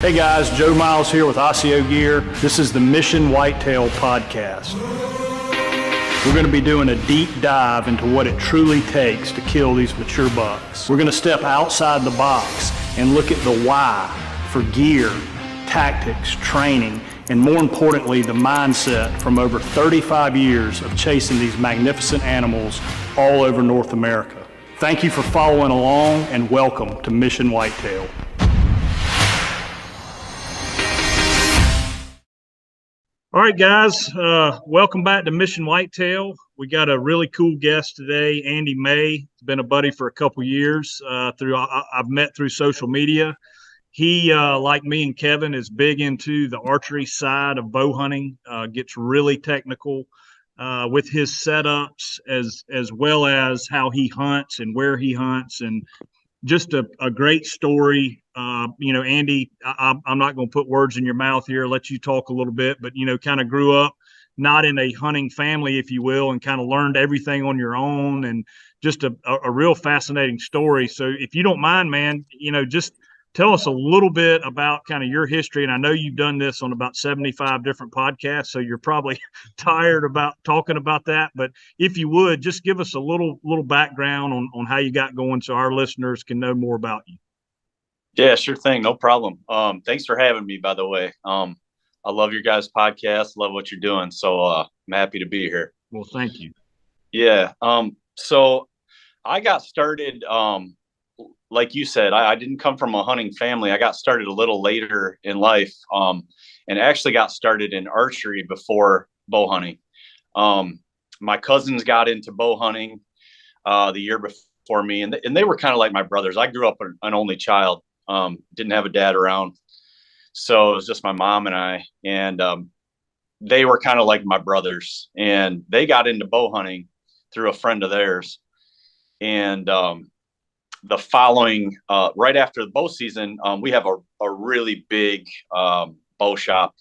Hey guys, Joe Miles here with Osseo Gear. This is the Mission Whitetail podcast. We're going to be doing a deep dive into what it truly takes to kill these mature bucks. We're going to step outside the box and look at the why for gear, tactics, training, and more importantly, the mindset from over 35 years of chasing these magnificent animals all over North America. Thank you for following along and welcome to Mission Whitetail. All right, guys, welcome back to Mission Whitetail. We got a really cool guest today, Andy May. He's been a buddy for a couple years. I've met through social media. He, like me and Kevin, is big into the archery side of bow hunting. Gets really technical with his setups, as well as how he hunts and where he hunts, and just a great story. Andy, I'm not going to put words in your mouth here, let you talk a little bit, but, kind of grew up not in a hunting family, if you will, and kind of learned everything on your own, and just a real fascinating story. So if you don't mind, man, just tell us a little bit about kind of your history. And I know you've done this on about 75 different podcasts, so you're probably tired about talking about that. But if you would, just give us a little background on how you got going so our listeners can know more about you. Yeah, sure thing. No problem. Thanks for having me, by the way. I love your guys' podcast. Love what you're doing. So I'm happy to be here. Well, thank you. Yeah. So I got started, like you said, I didn't come from a hunting family. I got started a little later in life, and actually got started in archery before bow hunting. My cousins got into bow hunting the year before me, and they were kind of like my brothers. I grew up an only child. Didn't have a dad around, so it was just my mom and I, and they were kind of like my brothers, and they got into bow hunting through a friend of theirs. And the following, right after the bow season, we have a really big bow shop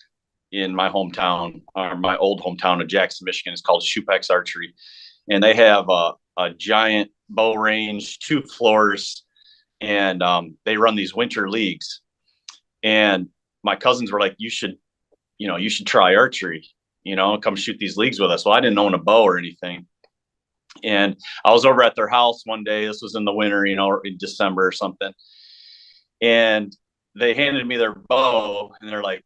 in my hometown, or my old hometown of Jackson, Michigan. It's called Shupex Archery, and they have a giant bow range, 2 floors, and they run these winter leagues. And my cousins were like, you should try archery, come shoot these leagues with us. Well, I didn't own a bow or anything. And I was over at their house one day. This was in the winter, in December or something. And they handed me their bow, and they're like,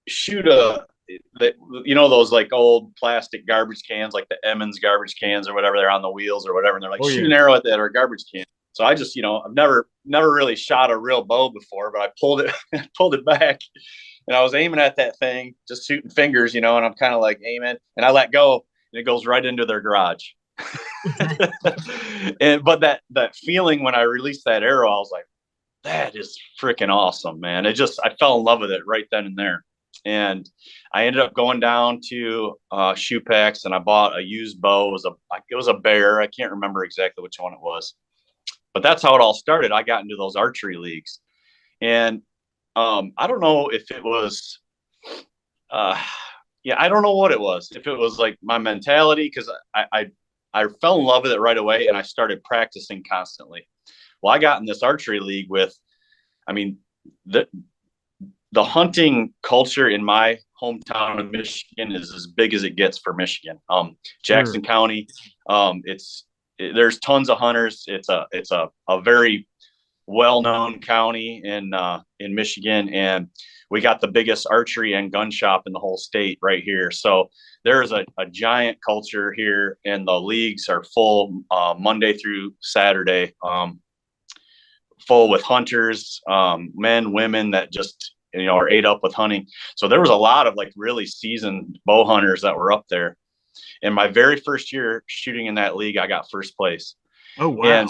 shoot those like old plastic garbage cans, like the Emmons garbage cans or whatever, they're on the wheels or whatever. And they're like, shoot an arrow at that or a garbage can. So I just, I've never really shot a real bow before, but I pulled it back, and I was aiming at that thing, just shooting fingers, and I'm kind of like aiming, and I let go, and it goes right into their garage. But that feeling when I released that arrow, I was like, that is freaking awesome, man. I fell in love with it right then and there. And I ended up going down to Shupex, and I bought a used bow. It was a Bear. I can't remember exactly which one it was. But that's how it all started. I got into those archery leagues, and I don't know if it was, I don't know what it was. If it was like my mentality, because I fell in love with it right away, and I started practicing constantly. Well, I got in this archery league with, the hunting culture in my hometown of Michigan is as big as it gets for Michigan. Jackson County, there's tons of hunters. It's a very well-known county in Michigan, and we got the biggest archery and gun shop in the whole state right here. So there's a giant culture here, and the leagues are full Monday through Saturday, full with hunters, men, women that just are ate up with hunting. So there was a lot of like really seasoned bow hunters that were up there. And my very first year shooting in that league, I got first place. Oh, wow.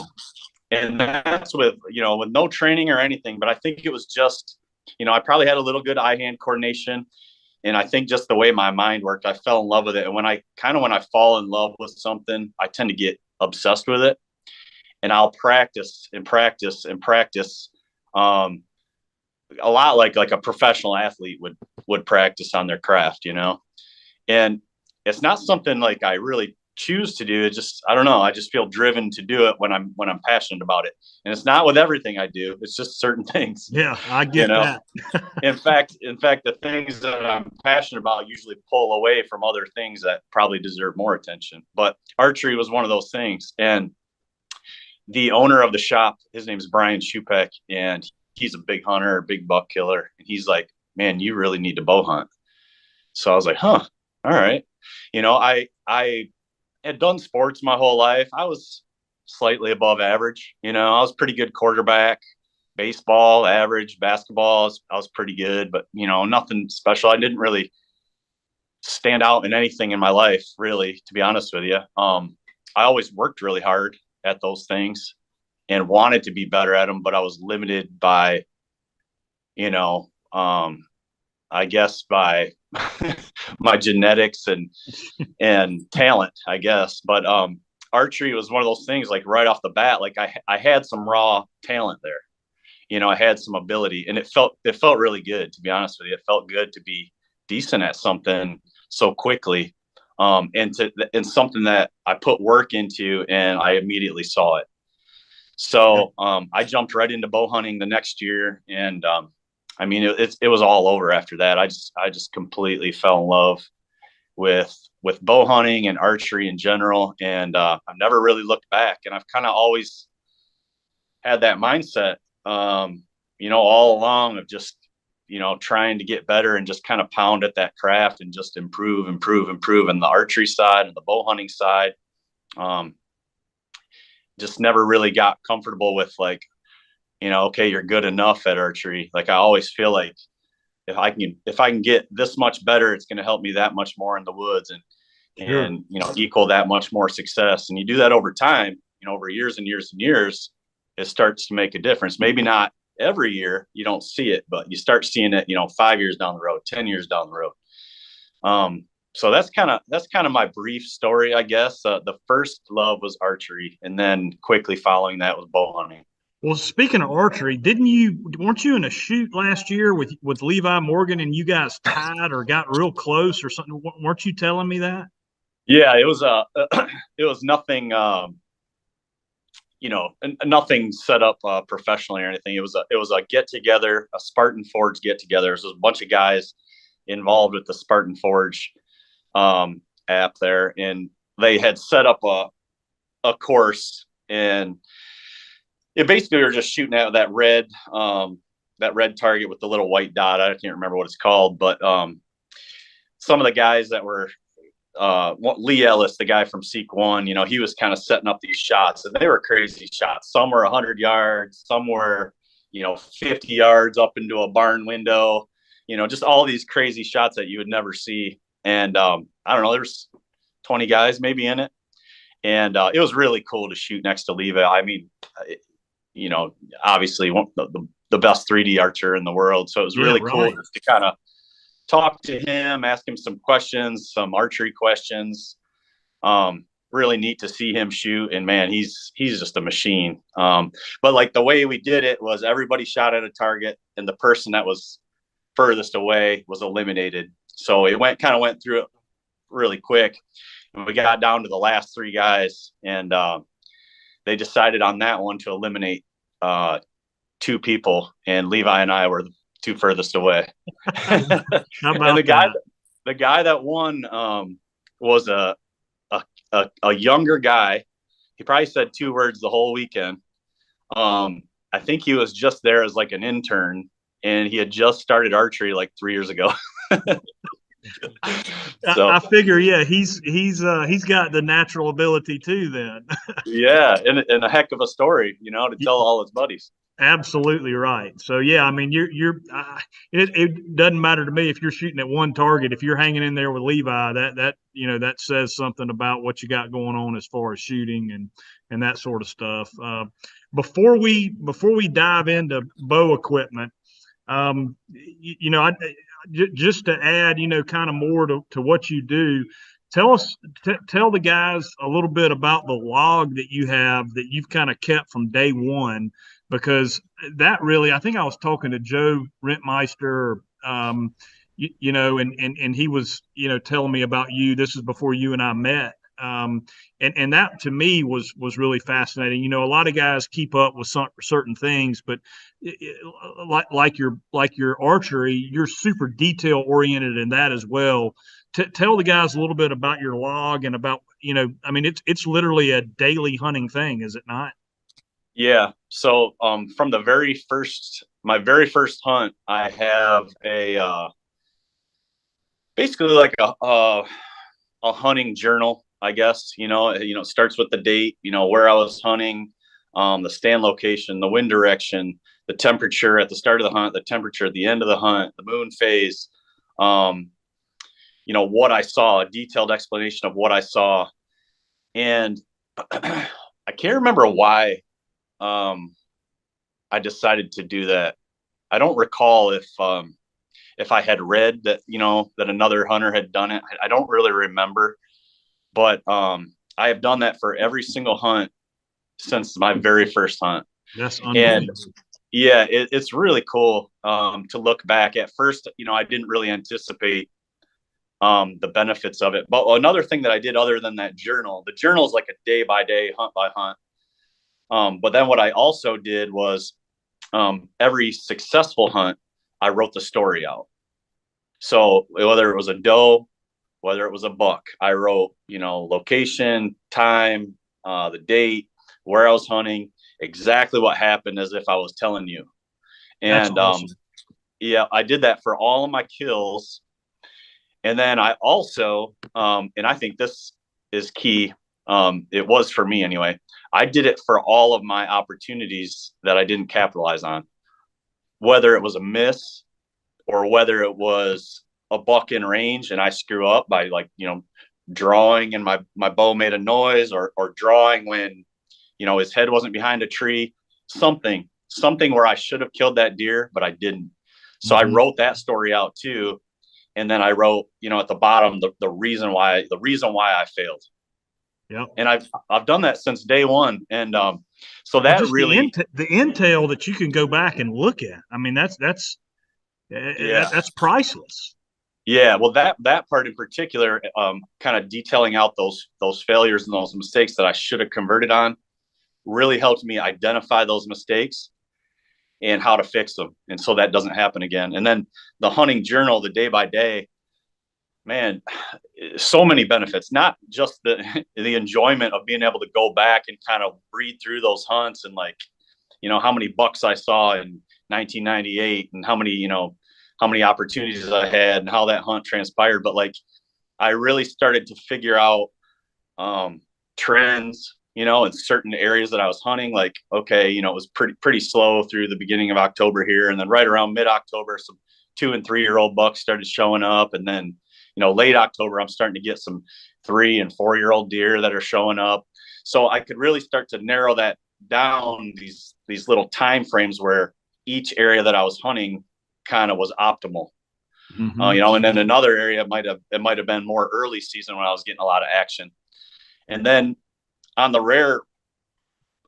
And that's with no training or anything, but I think it was just, I probably had a little good eye-hand coordination. And I think just the way my mind worked, I fell in love with it. And when I fall in love with something, I tend to get obsessed with it. And I'll practice and practice and practice, a lot like a professional athlete would practice on their craft, And it's not something like I really choose to do. It just, I don't know. I just feel driven to do it when I'm passionate about it. And it's not with everything I do. It's just certain things, Yeah, I you get know. that. In fact, the things that I'm passionate about usually pull away from other things that probably deserve more attention. But archery was one of those things. And the owner of the shop, his name is Brian Shupek, and he's a big hunter, a big buck killer. And he's like, man, you really need to bow hunt. So I was like, huh, all right. I had done sports my whole life. I was slightly above average. I was pretty good quarterback, baseball, average, basketball. I was pretty good, but nothing special. I didn't really stand out in anything in my life, really, to be honest with you. I always worked really hard at those things and wanted to be better at them, but I was limited by, you know, I guess by my genetics and talent, I guess. But archery was one of those things, like right off the bat, like I had some raw talent there. I had some ability, and it felt really good, to be honest with you. It felt good to be decent at something so quickly, and something that I put work into, and I immediately saw it. So I jumped right into bow hunting the next year, and I mean it was all over after that. I just completely fell in love with bow hunting and archery in general, and I've never really looked back. And I've kind of always had that mindset, all along, of just trying to get better and just kind of pound at that craft and just improve, improve, improve. And the archery side and the bow hunting side, um, just never really got comfortable with, like, okay, you're good enough at archery. Like, I always feel like if I can get this much better, it's going to help me that much more in the woods, Sure. and equal that much more success. And you do that over time, over years and years and years, it starts to make a difference. Maybe not every year, you don't see it, but you start seeing it, 5 years down the road, 10 years down the road. So that's kind of my brief story, I guess. The first love was archery, and then quickly following that was bow hunting. Well, speaking of archery, weren't you in a shoot last year with Levi Morgan and you guys tied or got real close or something? Weren't you telling me that? Yeah, it was it was nothing, nothing set up professionally or anything. It was a get together, a Spartan Forge get together. There was a bunch of guys involved with the Spartan Forge app there, and they had set up a course, and it basically we were just shooting at that red target with the little white dot. I can't remember what it's called, but some of the guys that were Lee Ellis, the guy from Seek One, he was kind of setting up these shots, and they were crazy shots. Some were 100 yards, some were 50 yards up into a barn window, just all these crazy shots that you would never see. And I don't know, there's 20 guys maybe in it, and it was really cool to shoot next to Levi. I mean, obviously the best 3D archer in the world, so it was Yeah, really cool right. just to kind of talk to him, ask him some questions, some archery questions. Really neat to see him shoot, and man, he's just a machine. But like the way we did it was everybody shot at a target, and the person that was furthest away was eliminated. So it went through it really quick, and we got down to the last three guys, and they decided on that one to eliminate two people, and Levi and I were the two furthest away. How And about that? the guy that won was a younger guy. He probably said two words the whole weekend. I think he was just there as like an intern, and he had just started archery like 3 years ago. So I figure, yeah, he's got the natural ability too. Then, yeah, and a heck of a story, to tell all his buddies. absolutely right. So yeah, I mean, it doesn't matter to me if you're shooting at one target. If you're hanging in there with Levi, that says something about what you got going on as far as shooting and that sort of stuff. Before we dive into bow equipment, just to add, kind of more to what you do, tell the guys a little bit about the log that you have that you've kind of kept from day one, because that really, I think I was talking to Joe Rentmeister, and he was, telling me about you. This is before you and I met. And that to me was really fascinating. You know, a lot of guys keep up with certain things, but like your archery, you're super detail oriented in that as well. Tell the guys a little bit about your log and about, you know, I mean, it's literally a daily hunting thing, is it not? Yeah. So from my very first hunt, I have a basically like a hunting journal, I guess. It starts with the date, where I was hunting, the stand location, the wind direction, the temperature at the start of the hunt, the temperature at the end of the hunt, the moon phase, um, what I saw, a detailed explanation of what I saw. And I can't remember why um, I decided to do that. I don't recall if I had read that, that another hunter had done it. I don't really remember, but I have done that for every single hunt since my very first hunt. That's And unbelievable. yeah, it's really cool to look back. At first, I didn't really anticipate the benefits of it. But another thing that I did other than that journal, the journal is like a day by day, hunt by hunt. But then what I also did was every successful hunt, I wrote the story out. So whether it was a doe, whether it was a buck, I wrote, location, time, the date, where I was hunting, exactly what happened as if I was telling you. That's And awesome. yeah, I did that for all of my kills. And then I also, and I think this is key. It was for me anyway. I did it for all of my opportunities that I didn't capitalize on, whether it was a miss or whether it was a buck in range and I screw up by drawing and my bow made a noise or drawing when, his head wasn't behind a tree, something where I should have killed that deer, but I didn't. So I Mm-hmm. wrote that story out too. And then I wrote, at the bottom, the reason why I failed. Yeah. And I've done that since day one. And so Well, that just really, the intel that you can go back and look at. I mean, yeah. that's priceless. Yeah, well, that part in particular, kind of detailing out those failures and those mistakes that I should have converted on, really helped me identify those mistakes and how to fix them, and so that doesn't happen again. And then the hunting journal, the day by day, man, so many benefits. Not just the enjoyment of being able to go back and kind of read through those hunts and how many bucks I saw in 1998 and how many opportunities I had and how that hunt transpired. But I really started to figure out trends, in certain areas that I was hunting. Like, okay, it was pretty slow through the beginning of October here, and then right around mid-October, some 2 and 3 year old bucks started showing up, and then late October, I'm starting to get some 3 and 4 year old deer that are showing up. So I could really start to narrow that down, these little time frames where each area that I was hunting kind of was optimal. Mm-hmm. And then another area it might have been more early season when I was getting a lot of action. And then on the rare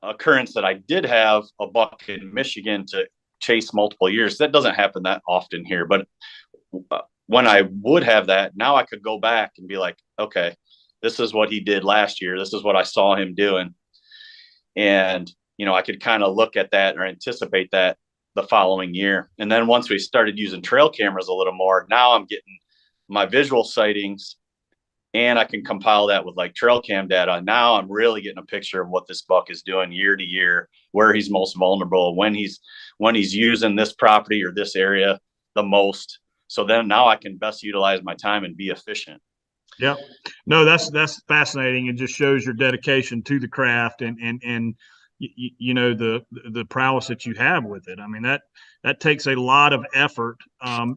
occurrence that I did have a buck in Michigan to chase multiple years, that doesn't happen that often here. But when I would have that, now I could go back and be like, okay, this is what he did last year. This is what I saw him doing. And, I could kind of look at that or anticipate that the following year. And then once we started using trail cameras a little more, now I'm getting my visual sightings and I can compile that with like trail cam data. Now I'm really getting a picture of what this buck is doing year to year, where he's most vulnerable, when he's using this property or this area the most. So then now I can best utilize my time and be efficient. Yeah. No, that's fascinating. It just shows your dedication to the craft and you know the prowess that you have with it. I mean that takes a lot of effort.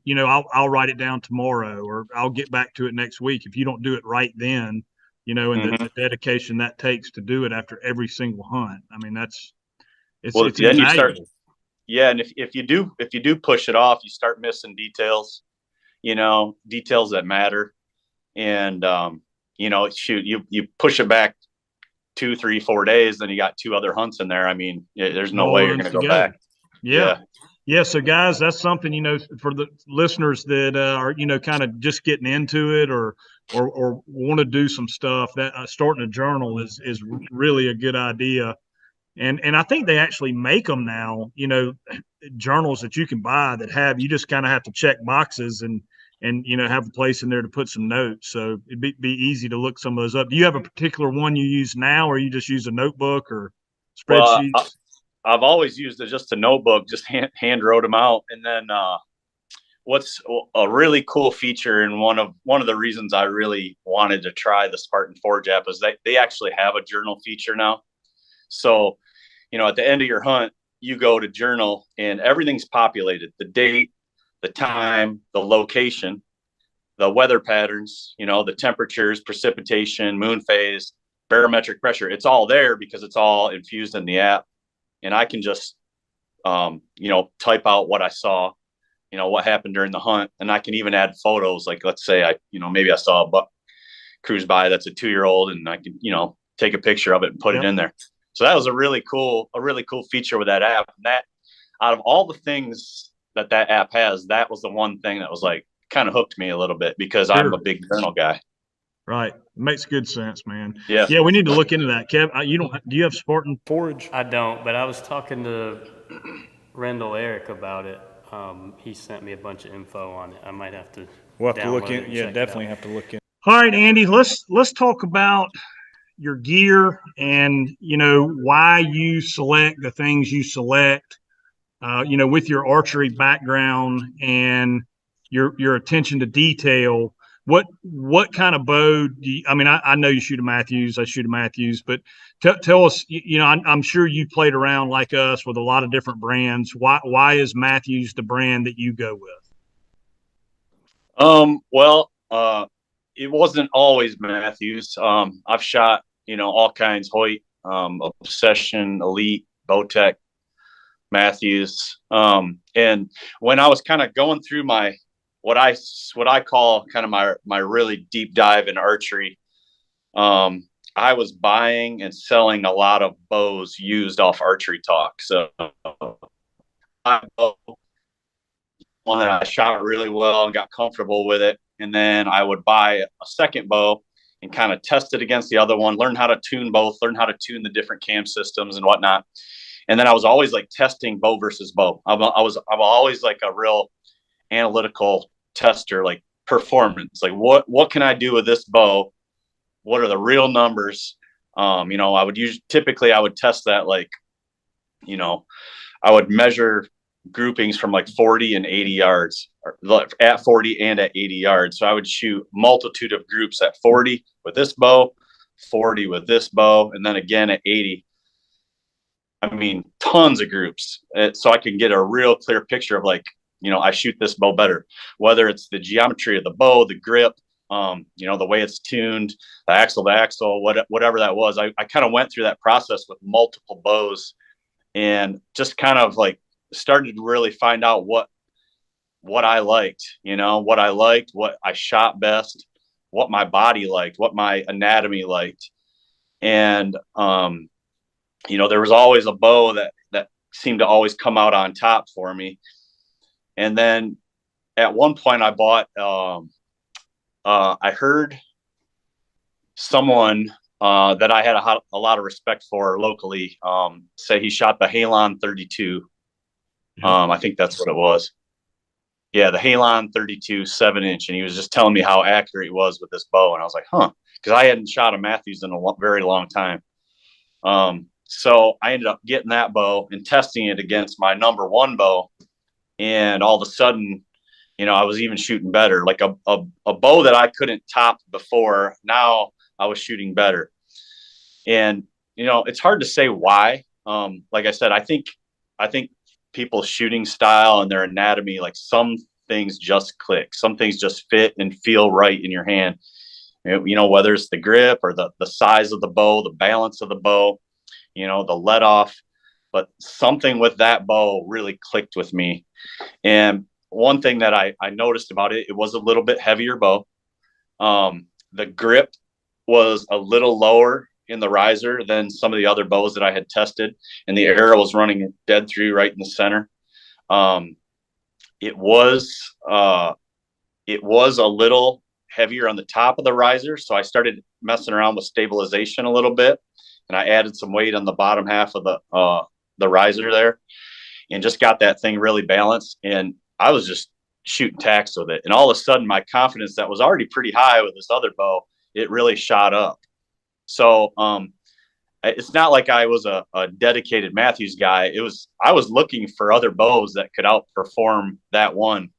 You know, I'll write it down tomorrow or I'll get back to it next week. If you don't do it right then, you know, and Mm-hmm. the dedication that takes to do it after every single hunt. I mean, Well, it's then you start, invaluable. yeah. And if you do push it off, you start missing details, details that matter. And, shoot, you push it back 2, 3, 4 days, then you got 2 other hunts in there. I mean, there's It no all way you're runs going to go together. back. Yeah. Yeah. Yeah, so guys, that's something, for the listeners that are, kind of just getting into it, or want to do some stuff, that starting a journal is really a good idea. And I think they actually make them now, journals that you can buy that you just kind of have to check boxes and have a place in there to put some notes. So it'd be easy to look some of those up. Do you have a particular one you use now, or you just use a notebook or Well, spreadsheets? I've always used it just a notebook, just hand wrote them out. And then what's a really cool feature, and one of the reasons I really wanted to try the Spartan Forge app, is they actually have a journal feature now. So, at the end of your hunt, you go to journal and everything's populated: the date, the time, the location, the weather patterns, the temperatures, precipitation, moon phase, barometric pressure. It's all there because it's all infused in the app. And I can just, type out what I saw, what happened during the hunt. And I can even add photos. Like, let's say maybe I saw a buck cruise by that's a 2-year-old, and I can, take a picture of it and put it Yep. in there. So that was a really cool feature with that app. And that, out of all the things that app has, that was the one thing that was like kind of hooked me a little bit, because I'm a Sure. big journal guy. Right. Makes good sense, man. Yeah. Yeah, we need to look into that. Kev, do you have Spartan Forge? I don't, but I was talking to Rendell Eric about it. He sent me a bunch of info on it. I might have to We'll have to look download it in. and Yeah, check it definitely out. have to look in. All right, Andy, let's talk about your gear and why you select the things you select. With your archery background and your attention to detail, what kind of bow do you, I mean, I know you shoot a Matthews, I shoot a Matthews, but tell us, I'm sure you played around like us with a lot of different brands. Why is Matthews the brand that you go with? Well, it wasn't always Matthews. I've shot, all kinds: Hoyt, Obsession, Elite, Bowtech, Matthews. And when I was kind of going through what I call kind of my really deep dive in archery, I was buying and selling a lot of bows used off Archery Talk. So one that I shot really well and got comfortable with it. And then I would buy a second bow and kind of test it against the other one, learn how to tune both, learn how to tune the different cam systems and whatnot. And then I was always like testing bow versus bow. I'm always like a real analytical tester, like performance, like what can I do with this bow? What are the real numbers? Typically I would test that, like, I would measure groupings from like 40 and 80 yards, or at 40 and at 80 yards. So I would shoot multitude of groups at 40 with this bow, 40 with this bow, and then again at 80. I mean, tons of groups. So I can get a real clear picture of, like, I shoot this bow better, whether it's the geometry of the bow, the grip, the way it's tuned, the axle to axle, whatever that was. I kind of went through that process with multiple bows, and just kind of like started to really find out what I liked, what I shot best, what my body liked, what my anatomy liked. And, there was always a bow that seemed to always come out on top for me. And then at one point I bought, I heard someone that I had a lot of respect for locally say he shot the Halon 32. I think that's what it was. Yeah, the Halon 32 7-inch. And he was just telling me how accurate he was with this bow. And I was like, huh, because I hadn't shot a Matthews in a very long time. So I ended up getting that bow and testing it against my number one bow. And all of a sudden, I was even shooting better. Like a bow that I couldn't top before, now I was shooting better. And, it's hard to say why. Like I said, I think people's shooting style and their anatomy, like some things just click. Some things just fit and feel right in your hand. Whether it's the grip or the size of the bow, the balance of the bow, the let off. But something with that bow really clicked with me. And one thing that I noticed about it, it was a little bit heavier bow. The grip was a little lower in the riser than some of the other bows that I had tested, and the arrow was running dead through right in the center. Um, it was it was a little heavier on the top of the riser, so I started messing around with stabilization a little bit, and I added some weight on the bottom half of the riser there, and just got that thing really balanced. And I was just shooting tacks with it, and all of a sudden, my confidence that was already pretty high with this other bow, it really shot up. So it's not like I was a dedicated Matthews guy. I was looking for other bows that could outperform that one,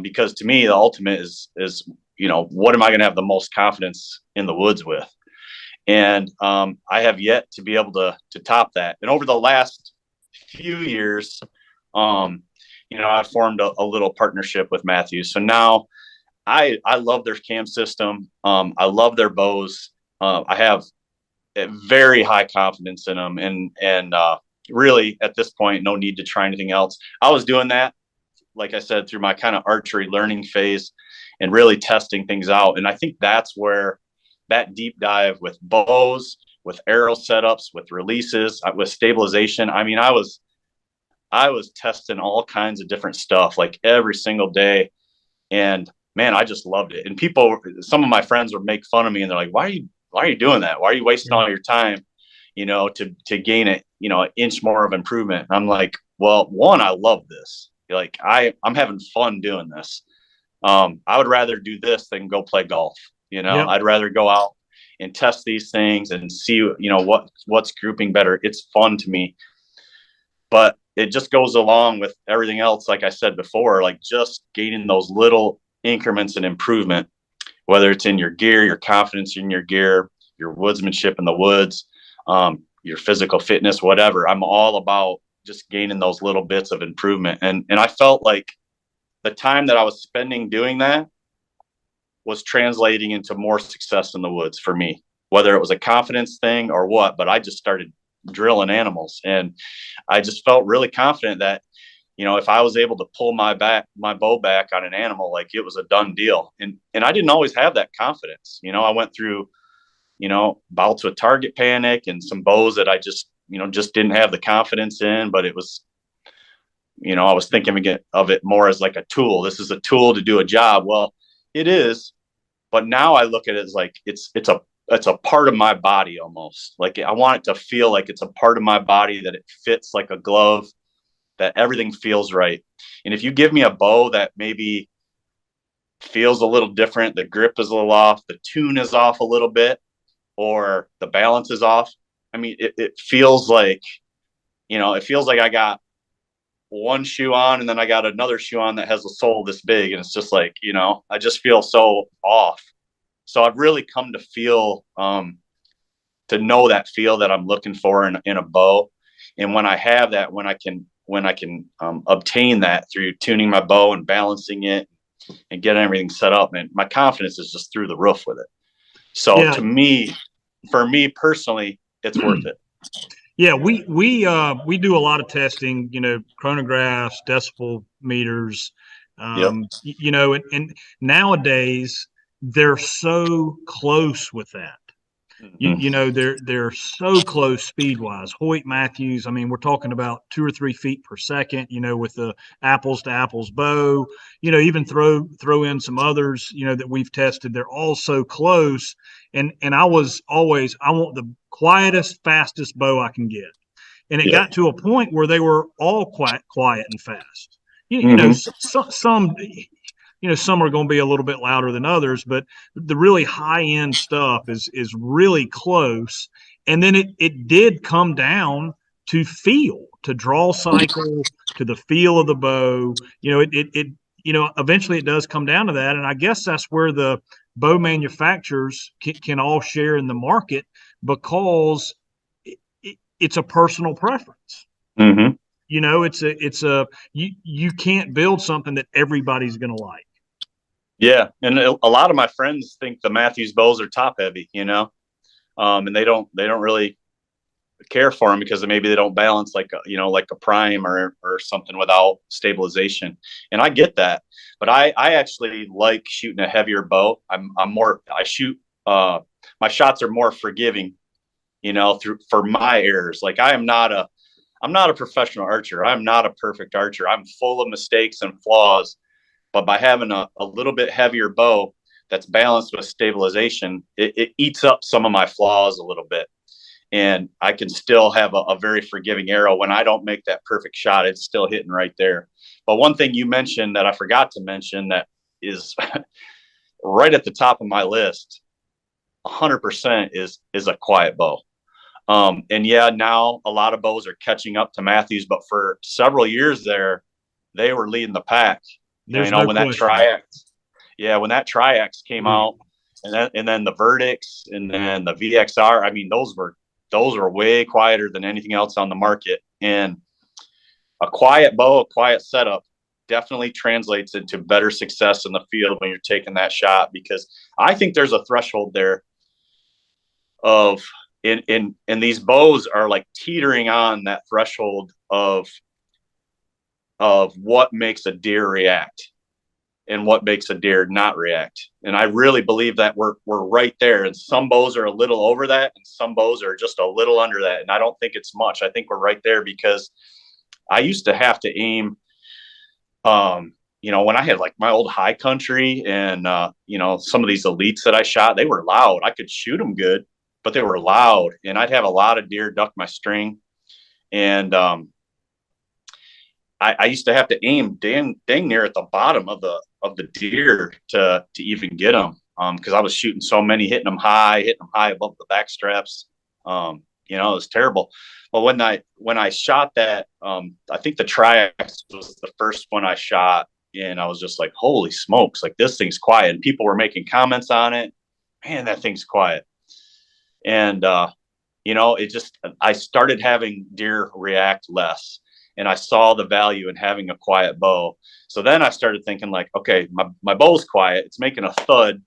because to me the ultimate is what am I going to have the most confidence in the woods with, and I have yet to be able to top that. And over the last few years, I formed a little partnership with Matthews. So now I love their cam system. I love their bows. I have very high confidence in them, and really at this point, no need to try anything else. I was doing that, like I said, through my kind of archery learning phase and really testing things out. And I think that's where that deep dive with bows, with arrow setups, with releases, with stabilization. I mean, I was testing all kinds of different stuff like every single day, and man, I just loved it. And some of my friends would make fun of me, and they're like, why are you doing that? Why are you wasting all your time, to gain an inch more of improvement? And I'm like, well, one, I love this. Like I'm having fun doing this. I would rather do this than go play golf. Yep. I'd rather go out and test these things and see, what's grouping better. It's fun to me, but it just goes along with everything else. Like I said before, like just gaining those little increments and improvement, whether it's in your gear, your confidence in your gear, your woodsmanship in the woods, your physical fitness, whatever. I'm all about just gaining those little bits of improvement. And I felt like the time that I was spending doing that was translating into more success in the woods for me, whether it was a confidence thing or what, but I just started drilling animals, and I just felt really confident that if I was able to pull my bow back on an animal, like it was a done deal. And I didn't always have that confidence. I went through, bouts with target panic and some bows that I just didn't have the confidence in, but it was, I was thinking of it more as like a tool. This is a tool to do a job. Well, it is, but now I look at it as like, it's a part of my body almost. Like I want it to feel like it's a part of my body, that it fits like a glove, that everything feels right. And if you give me a bow that maybe feels a little different, the grip is a little off, the tune is off a little bit, or the balance is off, I mean, it feels like, it feels like I got one shoe on and then I got another shoe on that has a sole this big. And it's just like, I just feel so off. So I've really come to feel, to know that feel that I'm looking for in a bow. And when I have that, when I can obtain that through tuning my bow and balancing it and getting everything set up, and my confidence is just through the roof with it. So Yeah. For me personally, it's worth it. Yeah, we do a lot of testing, chronographs, decibel meters, Yep. and nowadays they're so close with that. They're so close speed wise. Hoyt Matthews, I mean, we're talking about 2 or 3 feet per second, with the apples to apples bow, even throw in some others, that we've tested. They're all so close. And I was always, I want the quietest, fastest bow I can get. And it got to a point where they were all quiet and fast. Some some are going to be a little bit louder than others, but the really high end stuff is really close. And then it did come down to feel, to draw cycle, to the feel of the bow. Eventually it does come down to that. And I guess that's where the bow manufacturers can all share in the market, because it's a personal preference. Mm-hmm. You can't build something that everybody's going to like. Yeah. And a lot of my friends think the Matthews bows are top heavy, and they don't really care for them because maybe they don't balance like a prime or something without stabilization. And I get that, but I actually like shooting a heavier bow. I shoot, my shots are more forgiving, for my errors. Like I am not I'm not a professional archer. I'm not a perfect archer. I'm full of mistakes and flaws. But by having a little bit heavier bow that's balanced with stabilization, it eats up some of my flaws a little bit. And I can still have a very forgiving arrow. When I don't make that perfect shot, it's still hitting right there. But one thing you mentioned that I forgot to mention that is right at the top of my list, 100% is a quiet bow. And yeah, now a lot of bows are catching up to Matthews, but for several years there, they were leading the pack. There's no When that question. when that Triax came out, and then the Verdicts, and then the VXR. I mean, those were way quieter than anything else on the market. And a quiet bow, a quiet setup, definitely translates into better success in the field when you're taking that shot, because I think there's a threshold there of and these bows are like teetering on that threshold of what makes a deer react and what makes a deer not react. And I really believe that we're right there. And some bows are a little over that, and some bows are just a little under that. And I don't think it's much. I think we're right there, because I used to have to aim. When I had like my old high country and some of these elites that I shot, they were loud. I could shoot them good, but they were loud, and I'd have a lot of deer duck my string. And I used to have to aim dang near at the bottom of the deer to even get them, because I was shooting so many, hitting them high above the back straps. It was terrible. But when I shot that, I think the Triax was the first one I shot, and I was just like, holy smokes, like this thing's quiet. And people were making comments on it. Man, that thing's quiet. And I started having deer react less. And I saw the value in having a quiet bow. So then I started thinking like, okay, my bow's quiet. It's making a thud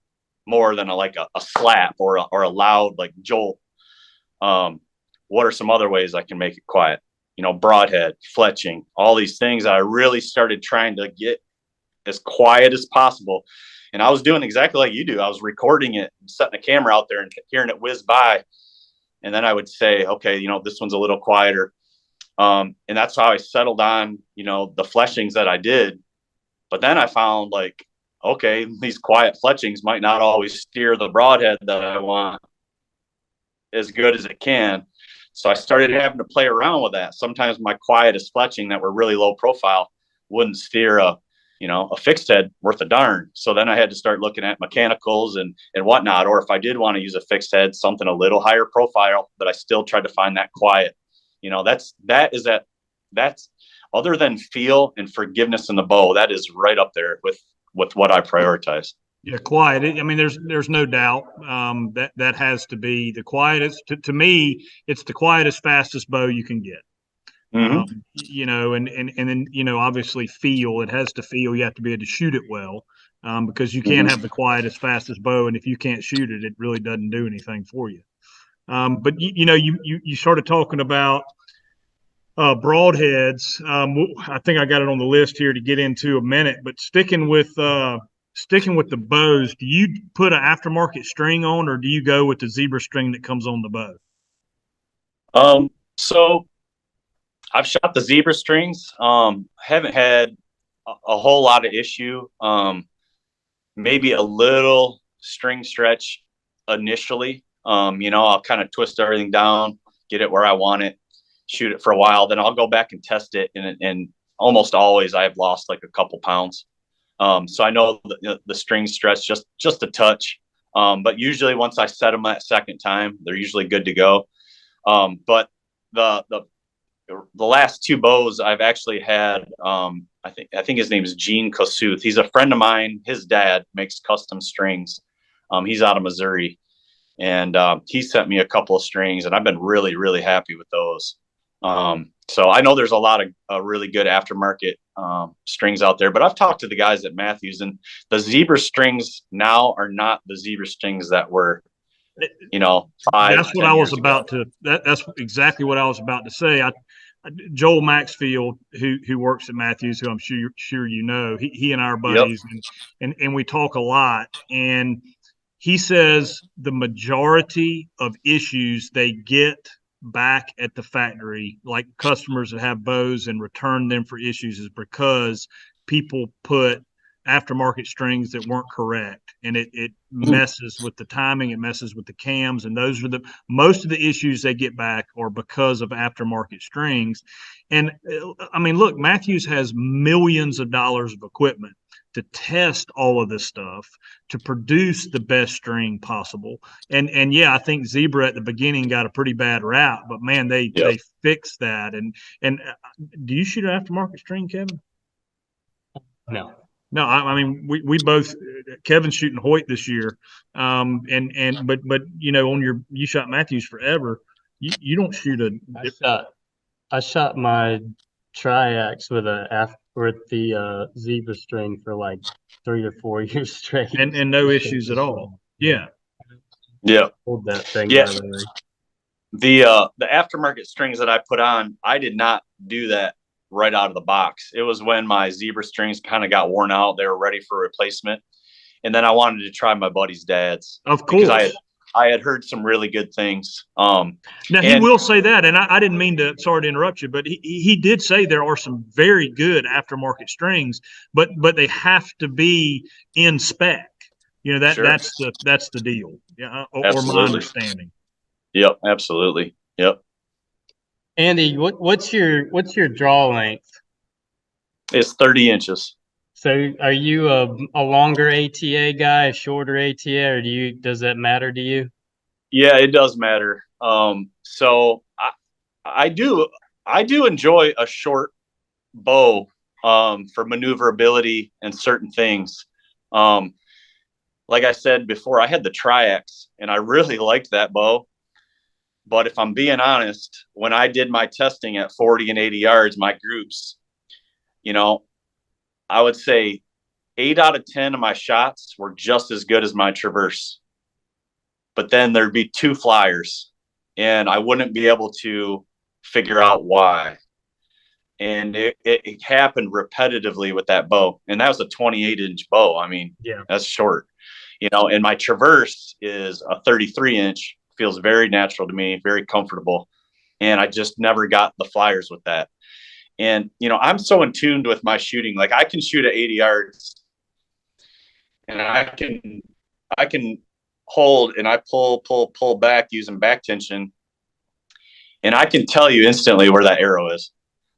more than a slap or a loud like jolt. What are some other ways I can make it quiet? Broadhead, fletching, all these things. I really started trying to get as quiet as possible. And I was doing exactly like you do. I was recording it, setting a camera out there and hearing it whiz by. And then I would say, okay, this one's a little quieter. And that's how I settled on, the fletchings that I did. But then I found like, okay, these quiet fletchings might not always steer the broadhead that I want as good as it can. So I started having to play around with that. Sometimes my quietest fletching that were really low profile wouldn't steer a fixed head worth a darn. So then I had to start looking at mechanicals and whatnot. Or if I did want to use a fixed head, something a little higher profile, but I still tried to find that quiet. That's other than feel and forgiveness in the bow, that is right up there with what I prioritize. Yeah, quiet. I mean, there's no doubt that has to be the quietest. To me, it's the quietest, fastest bow you can get. Mm-hmm. And then obviously feel. It has to feel. You have to be able to shoot it well, because you can't have the quietest, fastest bow, and if you can't shoot it, it really doesn't do anything for you. But you started talking about broadheads. I think I got it on the list here to get into a minute. But sticking with the bows, do you put an aftermarket string on, or do you go with the zebra string that comes on the bow? So I've shot the zebra strings. Haven't had a whole lot of issue. Maybe a little string stretch initially. I'll kind of twist everything down, get it where I want it, shoot it for a while, then I'll go back and test it. And almost always I've lost like a couple pounds. So I know the string stretch just a touch. But usually once I set them that second time, they're usually good to go. But the last two bows I've actually had, I think his name is Gene Kosuth. He's a friend of mine. His dad makes custom strings. He's out of Missouri, and he sent me a couple of strings, and I've been really, really happy with those. So I know there's a lot of really good aftermarket strings out there, but I've talked to the guys at Matthews, and the zebra strings now are not the zebra strings that were, 5. That's what I was about to. That's exactly what I was about to say. Joel Maxfield, who works at Matthews, who I'm sure he and I are buddies, yep. and we talk a lot. And he says the majority of issues they get back at the factory, like customers that have bows and return them for issues, is because people put aftermarket strings that weren't correct, and it messes with the timing, it messes with the cams, and those are the most of the issues they get back are because of aftermarket strings. And I mean, look, Matthews has millions of dollars of equipment to test all of this stuff to produce the best string possible. And yeah, I think Zebra at the beginning got a pretty bad rap, but man, they fixed that. And do you shoot an aftermarket string, Kevin? No. No, I mean we both. Kevin's shooting Hoyt this year, but you shot Matthews forever. You don't shoot a. I shot my triax with the zebra string for like 3 or 4 years straight. And no issues at all. Yeah. Hold that thing Yeah. by the way. The aftermarket strings that I put on, I did not do that right out of the box. It was when my zebra strings kind of got worn out. They were ready for replacement. And then I wanted to try my buddy's dad's. Of course. Because I had heard some really good things. Now, he will say that, and I didn't mean to, sorry to interrupt you, but he did say there are some very good aftermarket strings, but they have to be in spec. You know, Sure. that's the deal. Yeah, or Absolutely. my understanding. Yep, absolutely. Yep. Andy, what's your draw length? It's 30 inches. So are you a longer ATA guy, a shorter ATA, or does that matter to you? Yeah, it does matter. So I do enjoy a short bow for maneuverability and certain things. Like I said before, I had the Triax and I really liked that bow. But if I'm being honest, when I did my testing at 40 and 80 yards, my groups, I would say 8 out of 10 of my shots were just as good as my Traverse. But then there'd be 2 flyers and I wouldn't be able to figure out why. And it happened repetitively with that bow. And that was a 28-inch bow. I mean, yeah, that's short, and my Traverse is a 33-inch, feels very natural to me, very comfortable. And I just never got the flyers with that. And, I'm so in tune with my shooting. Like I can shoot at 80 yards and I can hold and I pull back using back tension. And I can tell you instantly where that arrow is.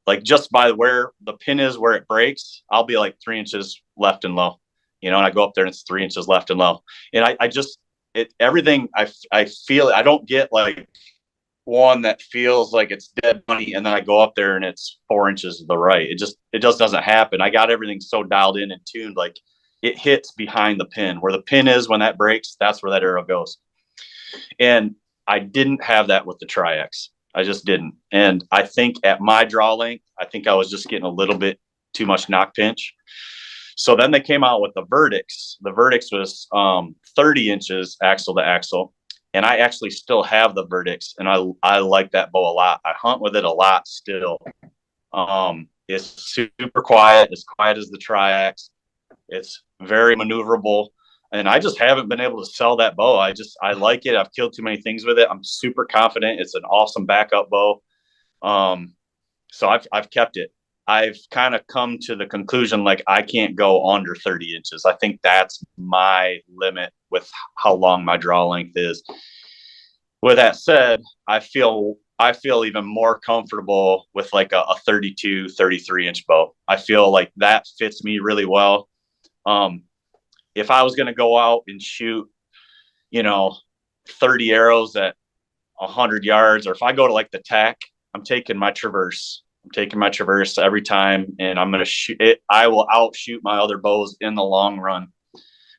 Like just by where the pin is, where it breaks, I'll be like 3 inches left and low, and I go up there and it's 3 inches left and low. And everything I feel, I don't get like one that feels like it's dead money. And then I go up there and it's 4 inches to the right. It just doesn't happen. I got everything so dialed in and tuned. Like it hits behind the pin where the pin is. When that breaks, that's where that arrow goes. And I didn't have that with the Triax. I just didn't. And I think at my draw length, I think I was just getting a little bit too much knock pinch. So then they came out with the Verdicts. The Verdicts was 30 inches axle to axle. And I actually still have the Verdicts. And I like that bow a lot. I hunt with it a lot still. It's super quiet, as quiet as the Triax. It's very maneuverable. And I just haven't been able to sell that bow. I like it. I've killed too many things with it. I'm super confident. It's an awesome backup bow. So I've kept it. I've kind of come to the conclusion, like I can't go under 30 inches. I think that's my limit with how long my draw length is. With that said, I feel even more comfortable with like a 32, 33 inch bow. I feel like that fits me really well. If I was going to go out and shoot, 30 arrows at 100 yards, or if I go to like the tack, I'm taking my Traverse. I'm taking my Traverse every time, and I'm going to shoot it. I will outshoot my other bows in the long run.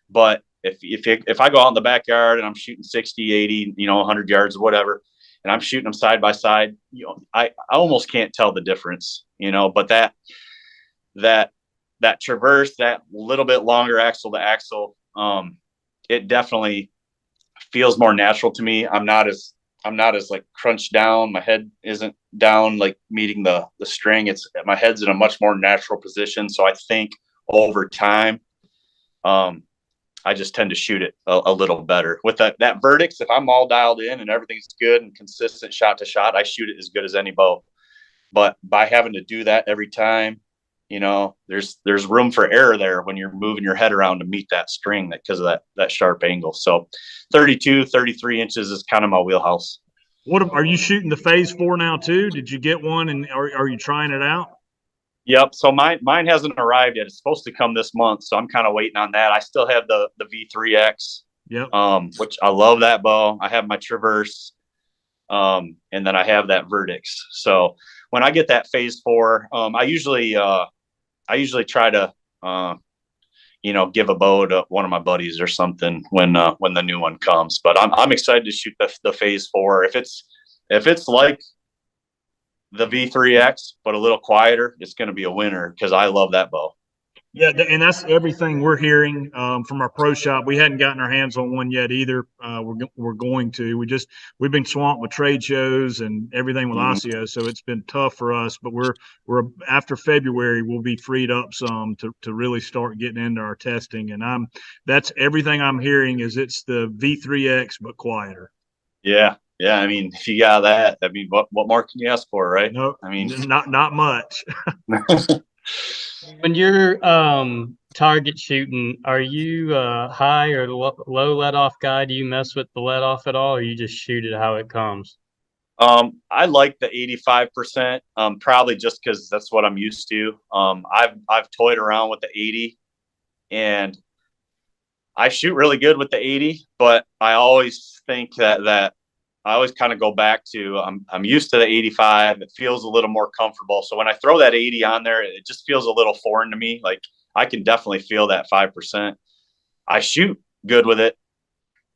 But if I go out in the backyard and I'm shooting 60, 80, 100 yards or whatever, and I'm shooting them side by side, I almost can't tell the difference, but that Traverse, that little bit longer axle to axle, it definitely feels more natural to me. I'm not as like crunched down. My head isn't down, like meeting the string. My head's in a much more natural position. So I think over time, I just tend to shoot it a little better with that verdicts. If I'm all dialed in and everything's good and consistent shot to shot, I shoot it as good as any bow. But by having to do that every time, there's room for error there when you're moving your head around to meet that string because of that sharp angle. So 32, 33 inches is kind of my wheelhouse. What are you shooting the Phase 4 now too? Did you get one, and are you trying it out? Yep. So mine hasn't arrived yet. It's supposed to come this month, so I'm kind of waiting on that. I still have the V3X, yep. Which I love that bow. I have my Traverse, and then I have that Verdix. So when I get that Phase 4, I usually try to give a bow to one of my buddies or something when the new one comes. But I'm excited to shoot the Phase 4. If it's like the V3X, but a little quieter, it's going to be a winner because I love that bow. Yeah, and that's everything we're hearing from our pro shop. We hadn't gotten our hands on one yet either. We're going to. We've been swamped with trade shows and everything with Osseo, so it's been tough for us. But we're after February, we'll be freed up some to really start getting into our testing. And that's everything I'm hearing is it's the V3X but quieter. Yeah. Yeah, I mean, if you got that, I mean, what more can you ask for, right? No, I mean, not much. When you're target shooting, are you high or low let off guy? Do you mess with the let off at all, or you just shoot it how it comes? I like the 85%, probably just because that's what I'm used to. I've toyed around with the 80, and I shoot really good with the 80, but I always think that I always kind of go back to I'm used to the 85. It feels a little more comfortable. So when I throw that 80 on there, it just feels a little foreign to me. Like I can definitely feel that 5%. I shoot good with it,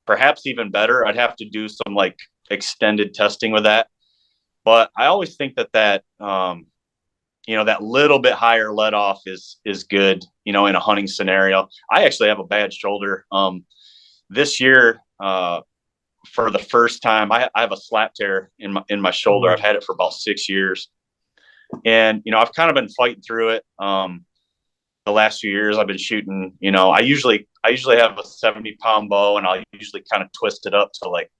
perhaps even better. I'd have to do some like extended testing with that. But I always think that that little bit higher let off is good, in a hunting scenario. I actually have a bad shoulder. This year, for the first time, I have a slap tear in my shoulder. I've had it for about 6 years, and I've kind of been fighting through it. The last few years, I've been shooting. I usually have a 70-pound bow, and I'll usually kind of twist it up to like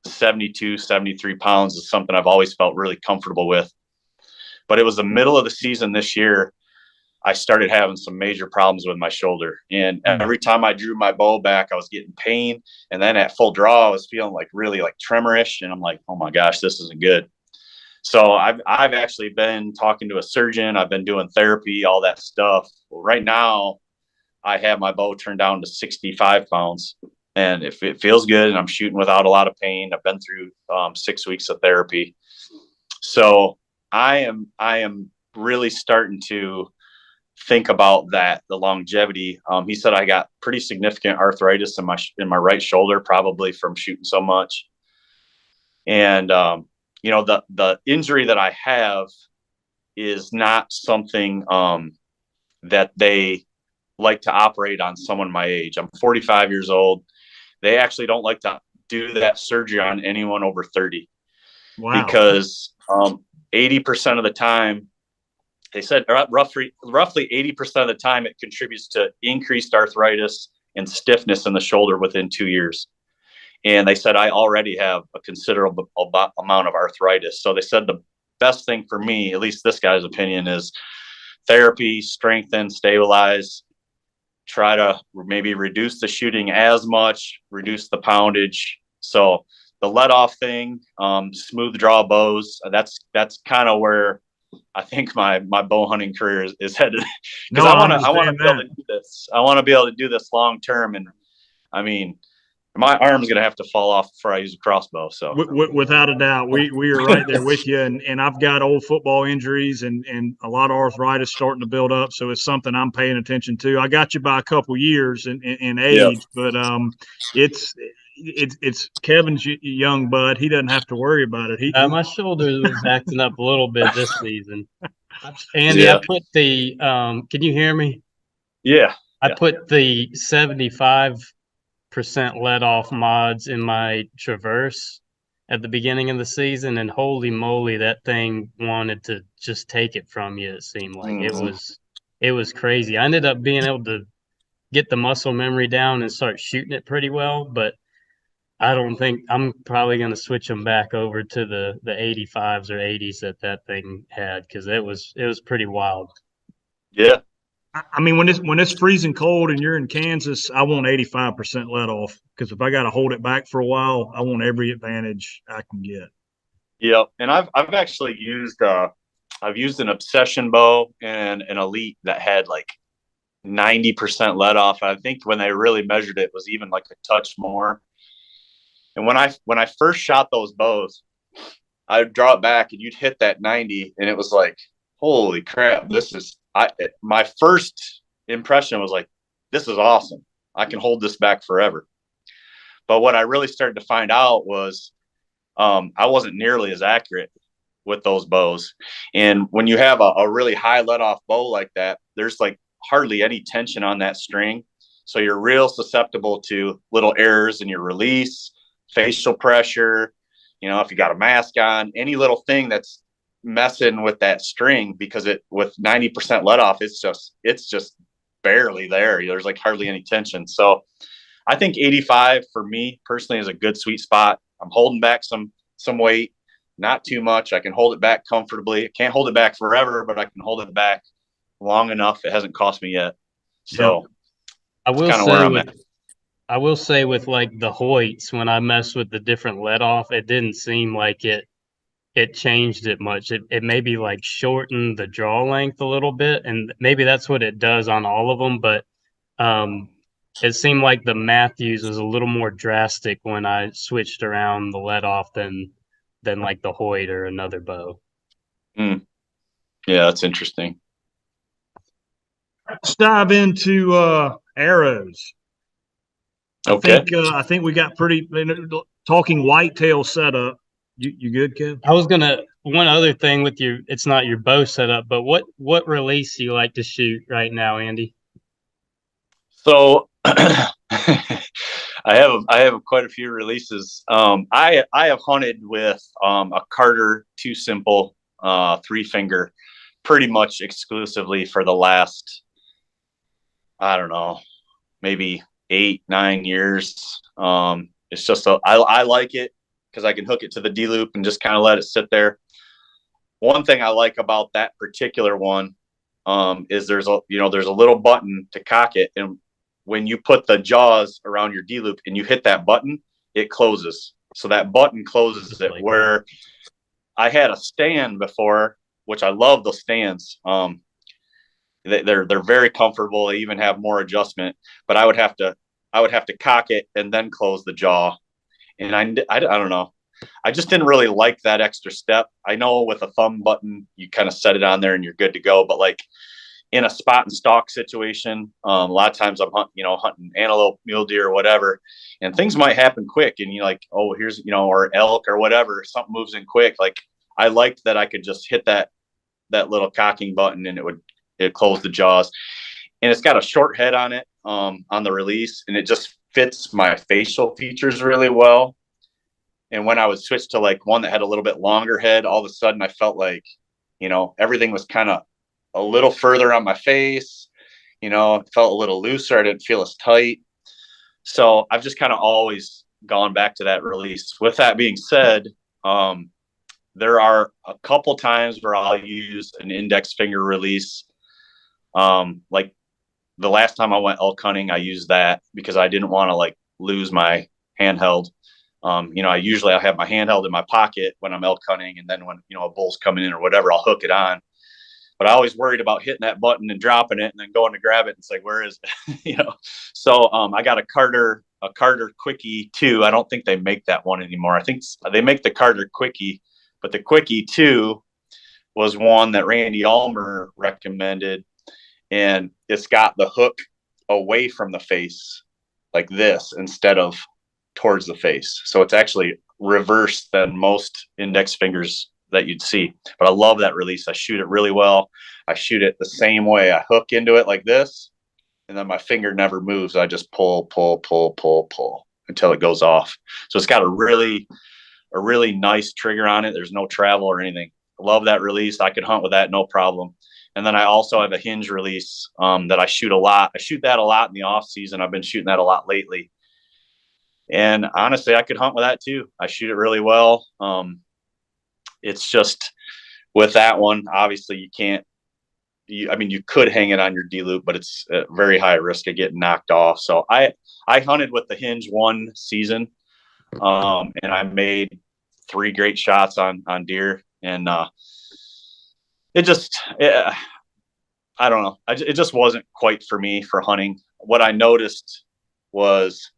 72, 73 pounds is something I've always felt really comfortable with. But it was the middle of the season this year, I started having some major problems with my shoulder. And every time I drew my bow back, I was getting pain. And then at full draw, I was feeling like really like tremorish. And I'm like, oh my gosh, this isn't good. So I've actually been talking to a surgeon. I've been doing therapy, all that stuff. Well, right now, I have my bow turned down to 65 pounds. And if it feels good and I'm shooting without a lot of pain, I've been through 6 weeks of therapy. So I am really starting to think about the longevity. He said I got pretty significant arthritis in my right shoulder, probably from shooting so much. And the injury that I have is not something that they like to operate on someone my age. I'm 45 years old. They actually don't like to do that surgery on anyone over 30. Wow. Because 80% of the time, they said roughly 80% of the time it contributes to increased arthritis and stiffness in the shoulder within 2 years. And they said I already have a considerable amount of arthritis. So they said the best thing for me, at least this guy's opinion, is therapy, strengthen, stabilize, try to maybe reduce the shooting as much, reduce the poundage. So the let off thing, smooth draw bows, that's kind of where I think my bow hunting career is headed. Because I want to be able to do this. I want to be able to do this long term. And I mean, my arm's going to have to fall off before I use a crossbow. So without a doubt, we are right there with you. And I've got old football injuries and a lot of arthritis starting to build up. So it's something I'm paying attention to. I got you by a couple years in age, but it's Kevin's young bud. He doesn't have to worry about it. My shoulder was acting up a little bit this season. Andy, I put the can you hear me? Yeah. I put the 75% let off mods in my Traverse at the beginning of the season, and holy moly, that thing wanted to just take it from you. It seemed like it was crazy. I ended up being able to get the muscle memory down and start shooting it pretty well. But I don't think I'm probably going to switch them back over to the 85s or 80s that thing had, because it was pretty wild. Yeah. I mean, when it's freezing cold and you're in Kansas, I want 85% let off, because if I got to hold it back for a while, I want every advantage I can get. Yep. And I've actually used I've used an obsession bow and an elite that had like 90% let off. I think when they really measured it was even like a touch more. And when I first shot those bows, I'd draw it back and you'd hit that 90 and it was like, holy crap, my first impression was like, this is awesome. I can hold this back forever. But what I really started to find out was I wasn't nearly as accurate with those bows. And when you have a really high let off bow like that, there's like hardly any tension on that string. So you're real susceptible to little errors in your release, facial pressure. If you got a mask on, any little thing that's messing with that string, because it with 90% let off, it's just barely there. There's like hardly any tension. So I think 85 for me personally is a good sweet spot. I'm holding back some weight, not too much. I can hold it back comfortably. I can't hold it back forever, but I can hold it back long enough. It hasn't cost me yet. So I will kind of where say I'm with at. I will say with like the Hoyts, when I messed with the different let off, it didn't seem like it changed it much. It maybe like shortened the draw length a little bit, and maybe that's what it does on all of them. But um, it seemed like the Matthews was a little more drastic when I switched around the let off than like the Hoyt or another bow. Yeah, that's interesting. Let's dive into arrows. Okay. I think we got pretty talking whitetail setup. You good, Kev? I was gonna one other thing with your it's not your bow setup, but what release do you like to shoot right now, Andy? So I have quite a few releases. I have hunted with a Carter Too Simple 3-finger pretty much exclusively for the last, I don't know, maybe 8-9 years. It's just I like it because I can hook it to the D loop and just kind of let it sit there. One thing I like about that particular one is there's a little button to cock it, and when you put the jaws around your D loop and you hit that button, it closes. So that button closes it. Where I had a stand before, which I love the stands. They're very comfortable. They even have more adjustment, but I would have to cock it and then close the jaw. And I don't know. I just didn't really like that extra step. I know with a thumb button, you kind of set it on there and you're good to go. But like in a spot and stalk situation, a lot of times I'm hunting antelope, mule deer, or whatever, and things might happen quick. And you're like, oh, here's, or elk or whatever, something moves in quick. Like I liked that I could just hit that little cocking button and it closed the jaws. And it's got a short head on it, on the release, and it just fits my facial features really well. And when I would switch to like one that had a little bit longer head, all of a sudden I felt like, everything was kind of a little further on my face, it felt a little looser. I didn't feel as tight. So I've just kind of always gone back to that release. With that being said, there are a couple times where I'll use an index finger release. Like the last time I went elk hunting, I used that because I didn't want to like lose my handheld. I'll have my handheld in my pocket when I'm elk hunting, and then when a bull's coming in or whatever, I'll hook it on. But I always worried about hitting that button and dropping it and then going to grab it and say, where is it? So I got a Carter Quickie 2. I don't think they make that one anymore. I think they make the Carter Quickie, but the Quickie 2 was one that Randy Almer recommended, and it's got the hook away from the face like this instead of towards the face. So it's actually reversed than most index fingers that you'd see. But I love that release. I shoot it really well. I shoot it the same way. I hook into it like this, and then my finger never moves. I just pull until it goes off. So it's got a really nice trigger on it. There's no travel or anything. I love that release. I could hunt with that no problem. And then I also have a hinge release that I shoot a lot. I shoot that a lot in the off season. I've been shooting that a lot lately. And honestly, I could hunt with that too. I shoot it really well. It's just with that one, obviously you can't, I mean, you could hang it on your D loop, but it's a very high risk of getting knocked off. So I hunted with the hinge one season, and I made 3 great shots on deer, and I don't know. It just wasn't quite for me for hunting. What I noticed was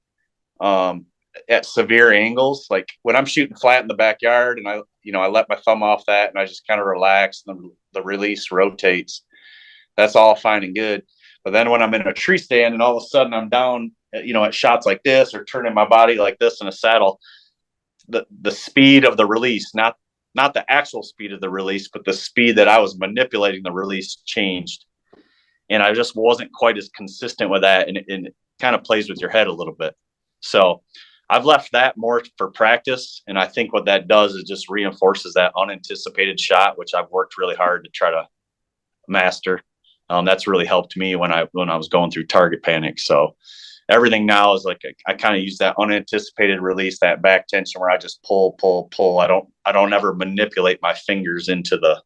at severe angles, like when I'm shooting flat in the backyard and I let my thumb off that and I just kind of relax and the release rotates. That's all fine and good. But then when I'm in a tree stand and all of a sudden I'm down, at shots like this or turning my body like this in a saddle, the speed of the release, not the actual speed of the release, but the speed that I was manipulating the release changed. And I just wasn't quite as consistent with that. And it kind of plays with your head a little bit. So I've left that more for practice. And I think what that does is just reinforces that unanticipated shot, which I've worked really hard to try to master. That's really helped me when I was going through target panic. So everything now is like, I kind of use that unanticipated release, that back tension where I just pull. I don't ever manipulate my fingers into the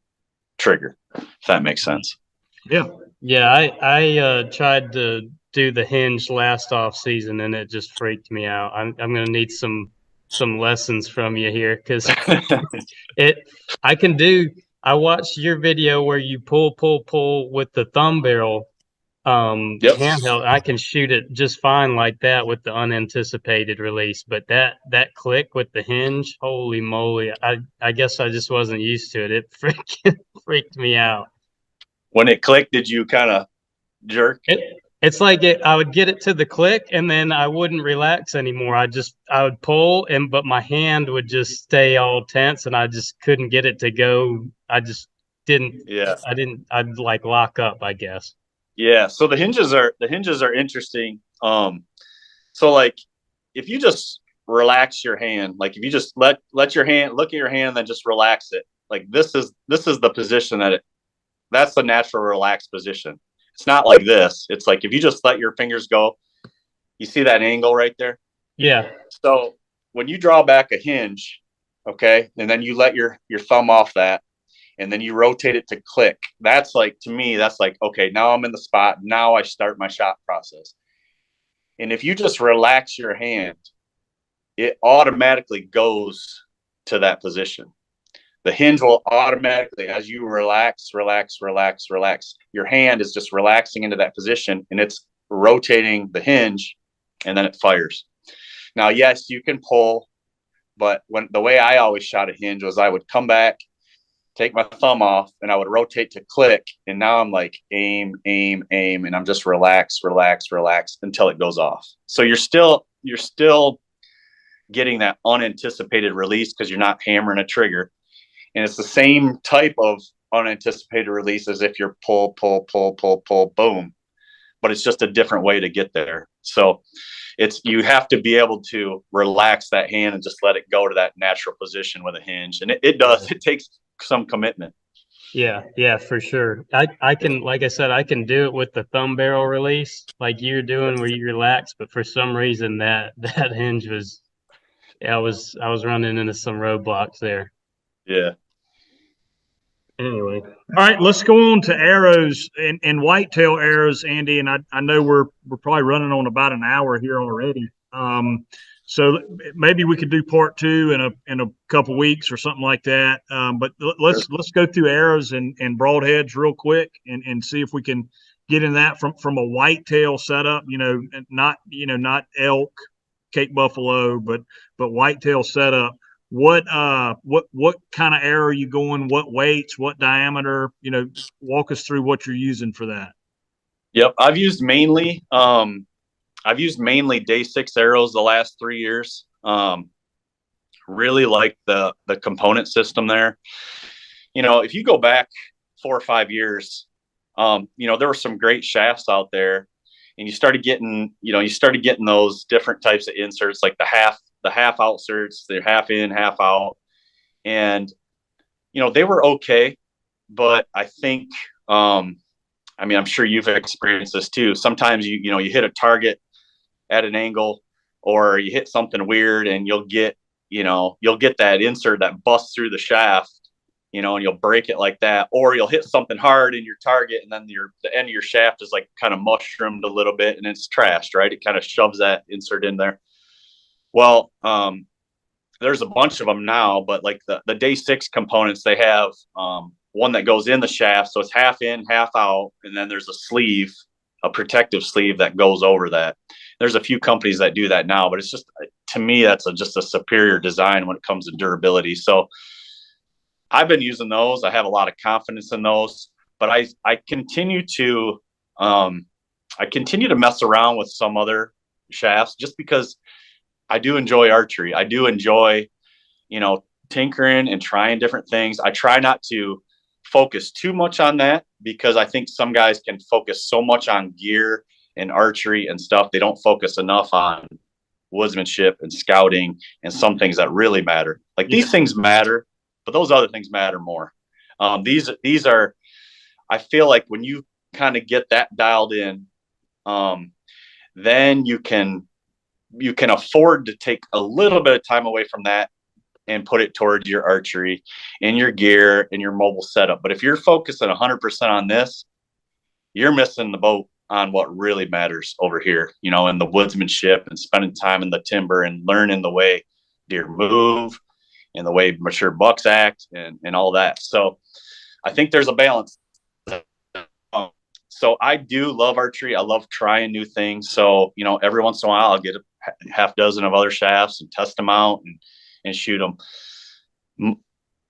trigger, if that makes sense. Yeah. Yeah, I tried to do the hinge last off season and it just freaked me out. I'm gonna need some lessons from you here because I can do. I watched your video where you pull with the thumb barrel Yep. handheld. I can shoot it just fine like that with the unanticipated release, but that click with the hinge, holy moly! I guess I just wasn't used to it. It freaking freaked me out. When it clicked, did you kind of jerk? It's like I would get it to the click and then I wouldn't relax anymore. I would pull but my hand would just stay all tense and I just couldn't get it to go. I just didn't. Yeah. I'd like lock up, I guess. Yeah. So the hinges are interesting. So like if you just relax your hand, like if you just let your hand look at your hand and then just relax it, like this is the position that's the natural relaxed position. It's not like this. It's like if you just let your fingers go, you see that angle right there? Yeah. So when you draw back a hinge, okay, and then you let your thumb off that, and then you rotate it to click, that's like, to me, that's like, okay, now I'm in the spot. Now I start my shot process. And if you just relax your hand, it automatically goes to that position. The hinge will automatically, as you relax, your hand is just relaxing into that position and it's rotating the hinge and then it fires. Now, yes, you can pull, but the way I always shot a hinge was I would come back, take my thumb off, and I would rotate to click. And now I'm like aim, and I'm just relax until it goes off. So you're still getting that unanticipated release because you're not hammering a trigger. And it's the same type of unanticipated release as if you're pull, boom. But it's just a different way to get there. So you have to be able to relax that hand and just let it go to that natural position with a hinge. And it does. It takes some commitment. Yeah, for sure. I can, like I said, I can do it with the thumb barrel release like you're doing where you relax, but for some reason that hinge was, I was running into some roadblocks there. Yeah. Anyway, all right, let's go on to arrows and whitetail arrows, Andy. And I know we're probably running on about an hour here already. So maybe we could do part 2 in a couple weeks or something like that. But let's go through arrows and broadheads real quick and see if we can get in that from a whitetail setup. Not elk, Cape buffalo, but whitetail setup. What kind of arrow are you going? What weights? What diameter? Walk us through what you're using for that. Yep, I've used mainly day 6 arrows the last 3 years. Really like the component system there. If you go back 4 or 5 years, there were some great shafts out there, and you started getting those different types of inserts, like the half outserts, they're half in, half out. And, they were okay. But I think I mean, I'm sure you've experienced this too. Sometimes you hit a target at an angle, or you hit something weird, and you'll get that insert that busts through the shaft, and you'll break it like that, or you'll hit something hard in your target, and then the end of your shaft is like kind of mushroomed a little bit, and it's trashed, right? It kind of shoves that insert in there. Well, there's a bunch of them now, but like the day 6 components, they have one that goes in the shaft, so it's half in, half out, and then there's a sleeve, a protective sleeve that goes over that. There's a few companies that do that now, but it's just, to me, that's just a superior design when it comes to durability. So I've been using those. I have a lot of confidence in those, but I continue to mess around with some other shafts just because I do enjoy archery. I do enjoy, tinkering and trying different things. I try not to focus too much on that because I think some guys can focus so much on gear and archery and stuff. They don't focus enough on woodsmanship and scouting and some things that really matter. Like these things matter, but those other things matter more. These are, I feel like when you kind of get that dialed in, then you can afford to take a little bit of time away from that and put it towards your archery and your gear and your mobile setup. But if you're focusing 100% on this, you're missing the boat on what really matters over here, in the woodsmanship and spending time in the timber and learning the way deer move and the way mature bucks act and all that. So I think there's a balance. So I do love archery. I love trying new things. So, every once in a while I'll get a half dozen of other shafts and test them out and shoot them.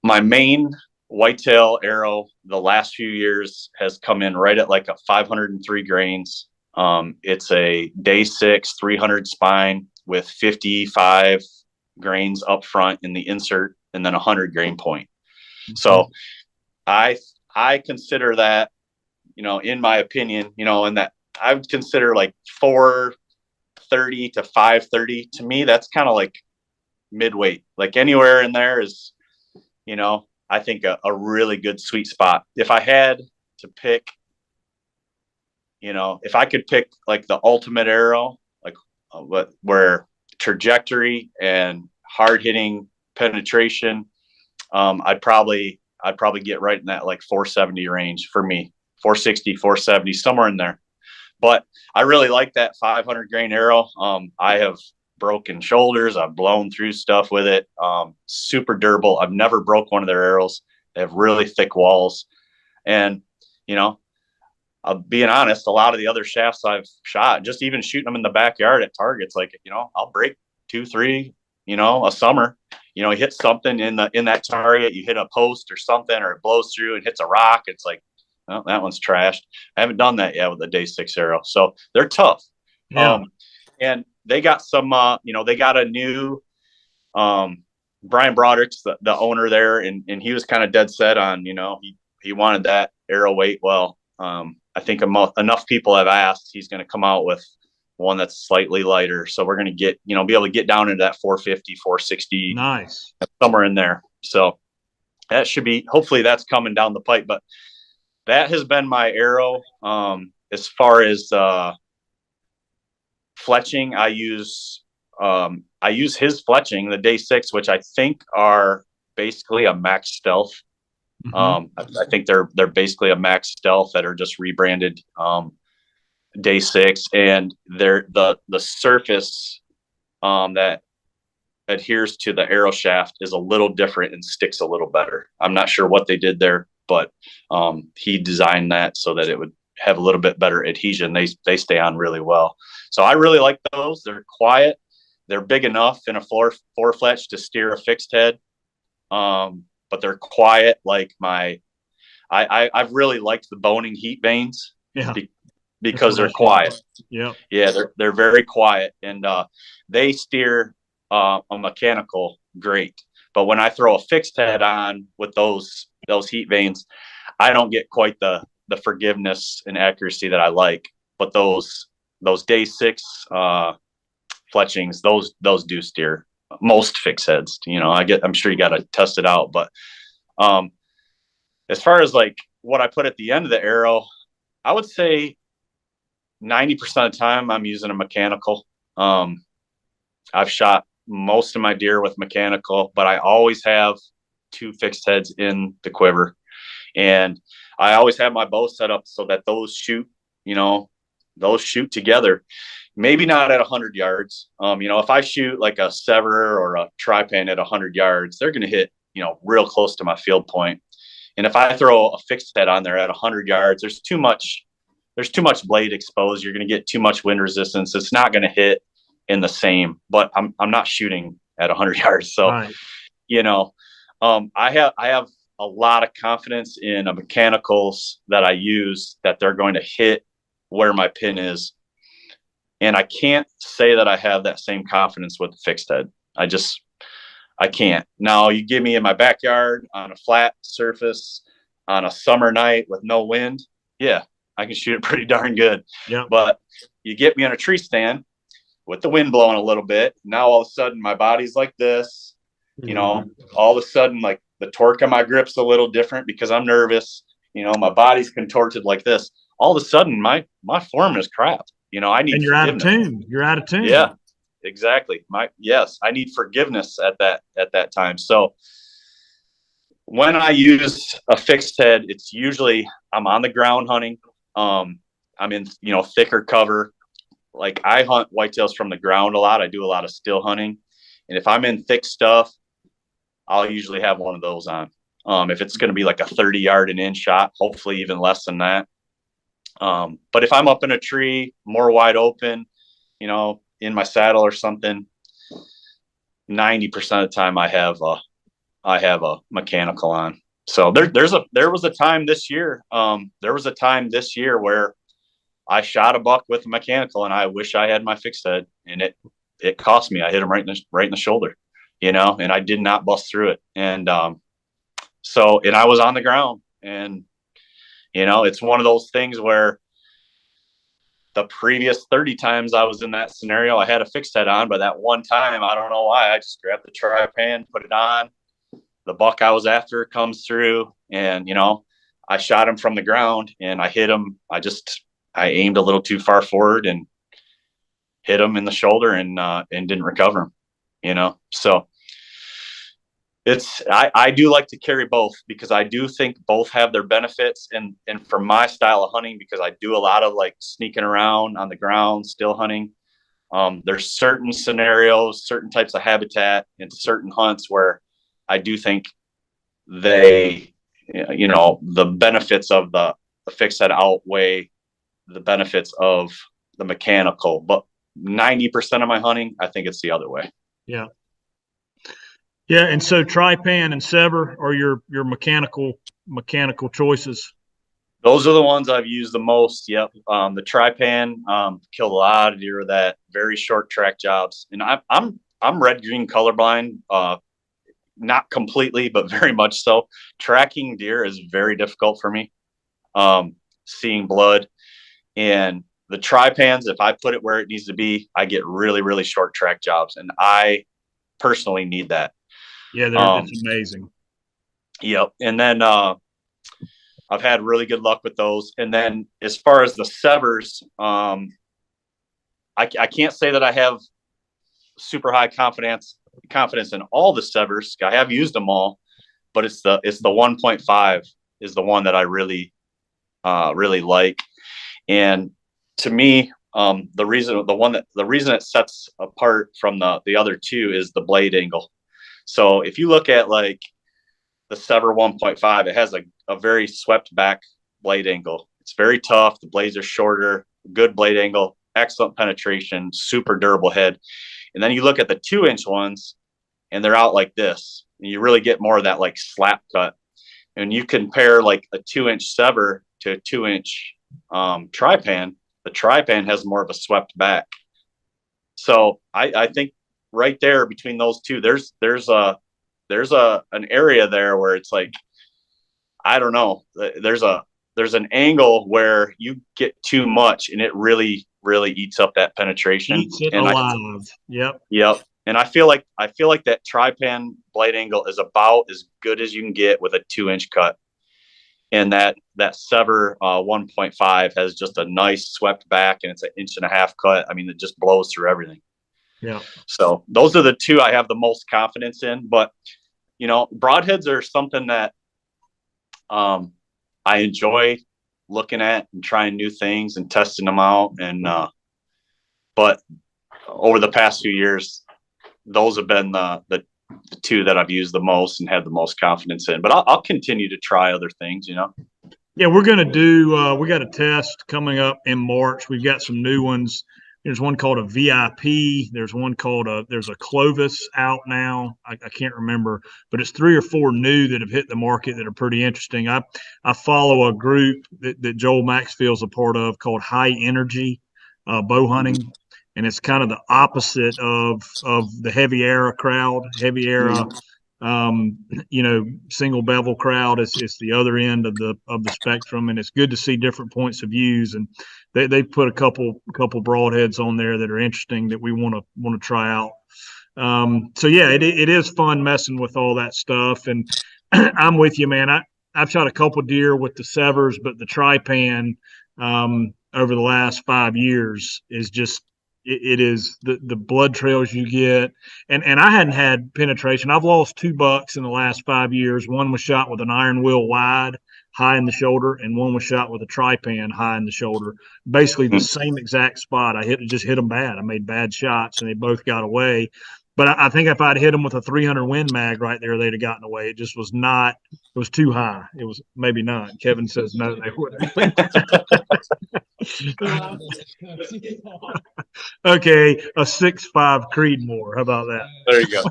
My main whitetail arrow the last few years has come in right at like a 503 grains. It's a day 6, 300 spine with 55 grains up front in the insert and then 100 grain point. So I consider that, in my opinion, and that I would consider like 430 to 530. To me, that's kind of like midweight. Like anywhere in there is, I think a really good sweet spot. If I had to pick, if I could pick like the ultimate arrow, like where trajectory and hard hitting penetration, I'd probably get right in that like 470 range for me, 460, 470, somewhere in there. But I really like that 500 grain arrow. I have broken shoulders. I've blown through stuff with it. Super durable. I've never broke one of their arrows. They have really thick walls. And, being honest, a lot of the other shafts I've shot, just even shooting them in the backyard at targets, like, I'll break 2, 3, a summer, you hit something in that target, you hit a post or something, or it blows through and hits a rock. It's like, well, that one's trashed. I haven't done that yet with the day 6 arrow. So they're tough. Yeah. And they got some, they got a new, Brian Broderick's the owner there. And he was kind of dead set on, he wanted that arrow weight. Well, I think enough people have asked, he's going to come out with one that's slightly lighter. So we're going to get, be able to get down into that 450, 460, nice, somewhere in there. So that should be, hopefully that's coming down the pipe, but that has been my arrow. As far as, fletching, I use his fletching, the day 6, which I think are basically a Max Stealth. I think they're basically a Max Stealth that are just rebranded day 6, and they're the surface that adheres to the arrow shaft is a little different and sticks a little better. I'm not sure what they did there, but he designed that so that it would have a little bit better adhesion. They stay on really well. So I really like those. They're quiet. They're big enough in a four fletch to steer a fixed head. But they're quiet. Like I've really liked the boning heat vanes. Yeah. Because they're quiet. Yeah. Yeah. They're very quiet, and they steer a mechanical great. But when I throw a fixed head on with those heat vanes, I don't get quite the forgiveness and accuracy that I like. But those day 6 fletchings, those do steer most fixed heads. I'm sure you got to test it out. But as far as like what I put at the end of the arrow, I would say 90% of the time I'm using a mechanical. I've shot most of my deer with mechanical, but I always have 2 fixed heads in the quiver. And I always have my bow set up so that those shoot together. Maybe not at 100 yards. If I shoot like a sever or a tri-pan at 100 yards, they're going to hit, real close to my field point. And if I throw a fixed head on there at 100 yards, there's too much blade exposed. You're going to get too much wind resistance. It's not going to hit in the same, but I'm not shooting at 100 yards. So, Right. I have a lot of confidence in the mechanicals that I use that they're going to hit where my pin is. And I can't say that I have that same confidence with the fixed head. I can't. Now you give me in my backyard on a flat surface on a summer night with no wind. Yeah, I can shoot it pretty darn good. Yeah. But you get me on a tree stand with the wind blowing a little bit. Now all of a sudden my body's like this, all of a sudden, like the torque on my grip's a little different because I'm nervous. My body's contorted like this. All of a sudden my form is crap. I need. And you're out of tune. You're out of tune. Yeah, exactly. I need forgiveness at that time. So when I use a fixed head, it's usually I'm on the ground hunting. I'm in, thicker cover. Like I hunt whitetails from the ground a lot. I do a lot of still hunting. And if I'm in thick stuff, I'll usually have one of those on. If it's going to be like a 30-yard and in shot, hopefully even less than that. But if I'm up in a tree, more wide open, in my saddle or something, 90% of the time I have a mechanical on. So there was a time this year. Where I shot a buck with a mechanical, and I wish I had my fixed head, and it cost me. I hit him right in the shoulder, and I did not bust through it. And and I was on the ground, and it's one of those things where the previous 30 times I was in that scenario, I had a fixed head on, but that one time, I don't know why, I just grabbed the tri-pan, put it on. The buck I was after comes through, and I shot him from the ground, and I hit him. I aimed a little too far forward and hit him in the shoulder, and didn't recover him. So I do like to carry both because I do think both have their benefits, and for my style of hunting, because I do a lot of like sneaking around on the ground, still hunting. There's certain scenarios, certain types of habitat, and certain hunts where I do think the benefits of the fixed head outweigh the benefits of the mechanical. But 90% of my hunting, I think it's the other way. Yeah. Yeah, and so tri-pan and sever are your mechanical choices. Those are the ones I've used the most. Yep. The tri-pan killed a lot of deer with that. Very short track jobs, and I'm red green colorblind. Not completely, but very much so. Tracking deer is very difficult for me. Seeing blood, and the tri-pans, if I put it where it needs to be, I get really, really short track jobs, and I personally need that. Yeah, it's amazing. Yep. And then I've had really good luck with those. And then as far as the severs, I can't say that I have super high confidence in all the severs. I have used them all, but it's the 1.5 is the one that I really like. And to me, the reason it sets apart from the other two is the blade angle. So if you look at like the Sever 1.5, it has a very swept back blade angle. It's very tough. The blades are shorter, good blade angle, excellent penetration, super durable head. And then you look at the 2-inch ones, and they're out like this. And you really get more of that like slap cut. And you compare like a 2-inch Sever to a 2-inch tri-pan. The tri-pan has more of a swept back. So I think right there between those two, there's an area there where it's like, I don't know, there's an angle where you get too much, and it really, really eats up that penetration. Eats it alive. Yep. And I feel like that tri-pan blade angle is about as good as you can get with a 2-inch cut. and that Sever 1.5 has just a nice swept back, and it's an 1.5 inch cut. I mean, it just blows through everything. Yeah. So those are the two I have the most confidence in. But broadheads are something that I enjoy looking at and trying new things and testing them out. And but over the past few years, those have been the two that I've used the most and had the most confidence in. But I'll continue to try other things. Yeah, we're going to do, we got a test coming up in March. We've got some new ones. There's one called a VIP. There's one called there's a Clovis out now. I can't remember, but it's 3 or 4 new that have hit the market that are pretty interesting. I follow a group that Joel Maxfield's a part of called High Energy Bow Hunting. And it's kind of the opposite of the heavy era crowd. Heavy era, single bevel crowd is the other end of the spectrum, and it's good to see different points of views. And they put a couple broadheads on there that are interesting that we want to try out. So yeah, it is fun messing with all that stuff. And I'm with you, man. I've shot a couple deer with the Severs, but the Trypan over the last 5 years is just it is the blood trails you get. And I hadn't had penetration. I've lost 2 bucks in the last 5 years. One was shot with an iron wheel wide, high in the shoulder, and one was shot with a Trypan high in the shoulder. Basically the same exact spot. I just hit them bad. I made bad shots, and they both got away. But I think if I'd hit them with a 300 Win Mag right there, they'd have gotten away. It just was not. It was too high. It was maybe not. Kevin says no, they wouldn't. Okay, a 6.5 Creedmoor. How about that? There you go.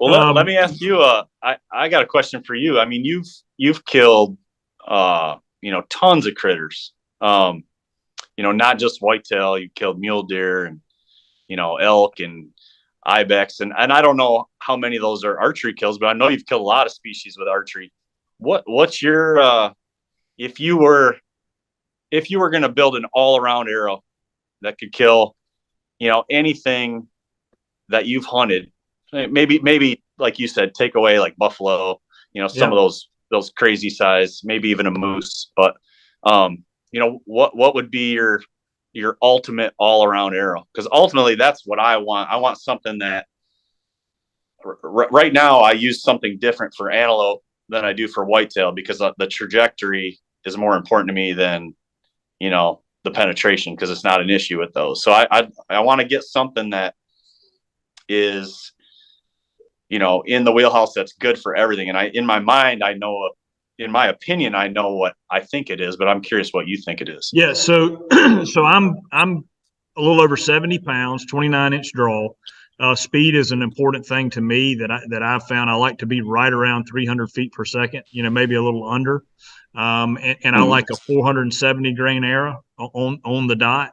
Well, let me ask you. I got a question for you. I mean, you've killed, tons of critters. Not just whitetail. You killed mule deer and elk and ibex, and I don't know how many of those are archery kills, but I know you've killed a lot of species with archery. What's your if you were going to build an all-around arrow that could kill anything that you've hunted, maybe like you said, take away like buffalo, some of those crazy size, maybe even a moose, but what would be your ultimate all-around arrow? Because ultimately that's what I want. I want something that right now I use something different for antelope than I do for whitetail, because the trajectory is more important to me than the penetration, because it's not an issue with those. So I want to get something that is in the wheelhouse that's good for everything. And in my mind, I know, in my opinion, I know what I think it is, but I'm curious what you think it is. Yeah, so I'm a little over 70 pounds, 29-inch draw. Speed is an important thing to me that I've found. I like to be right around 300 feet per second, maybe a little under. And I like a 470 grain arrow on the dot.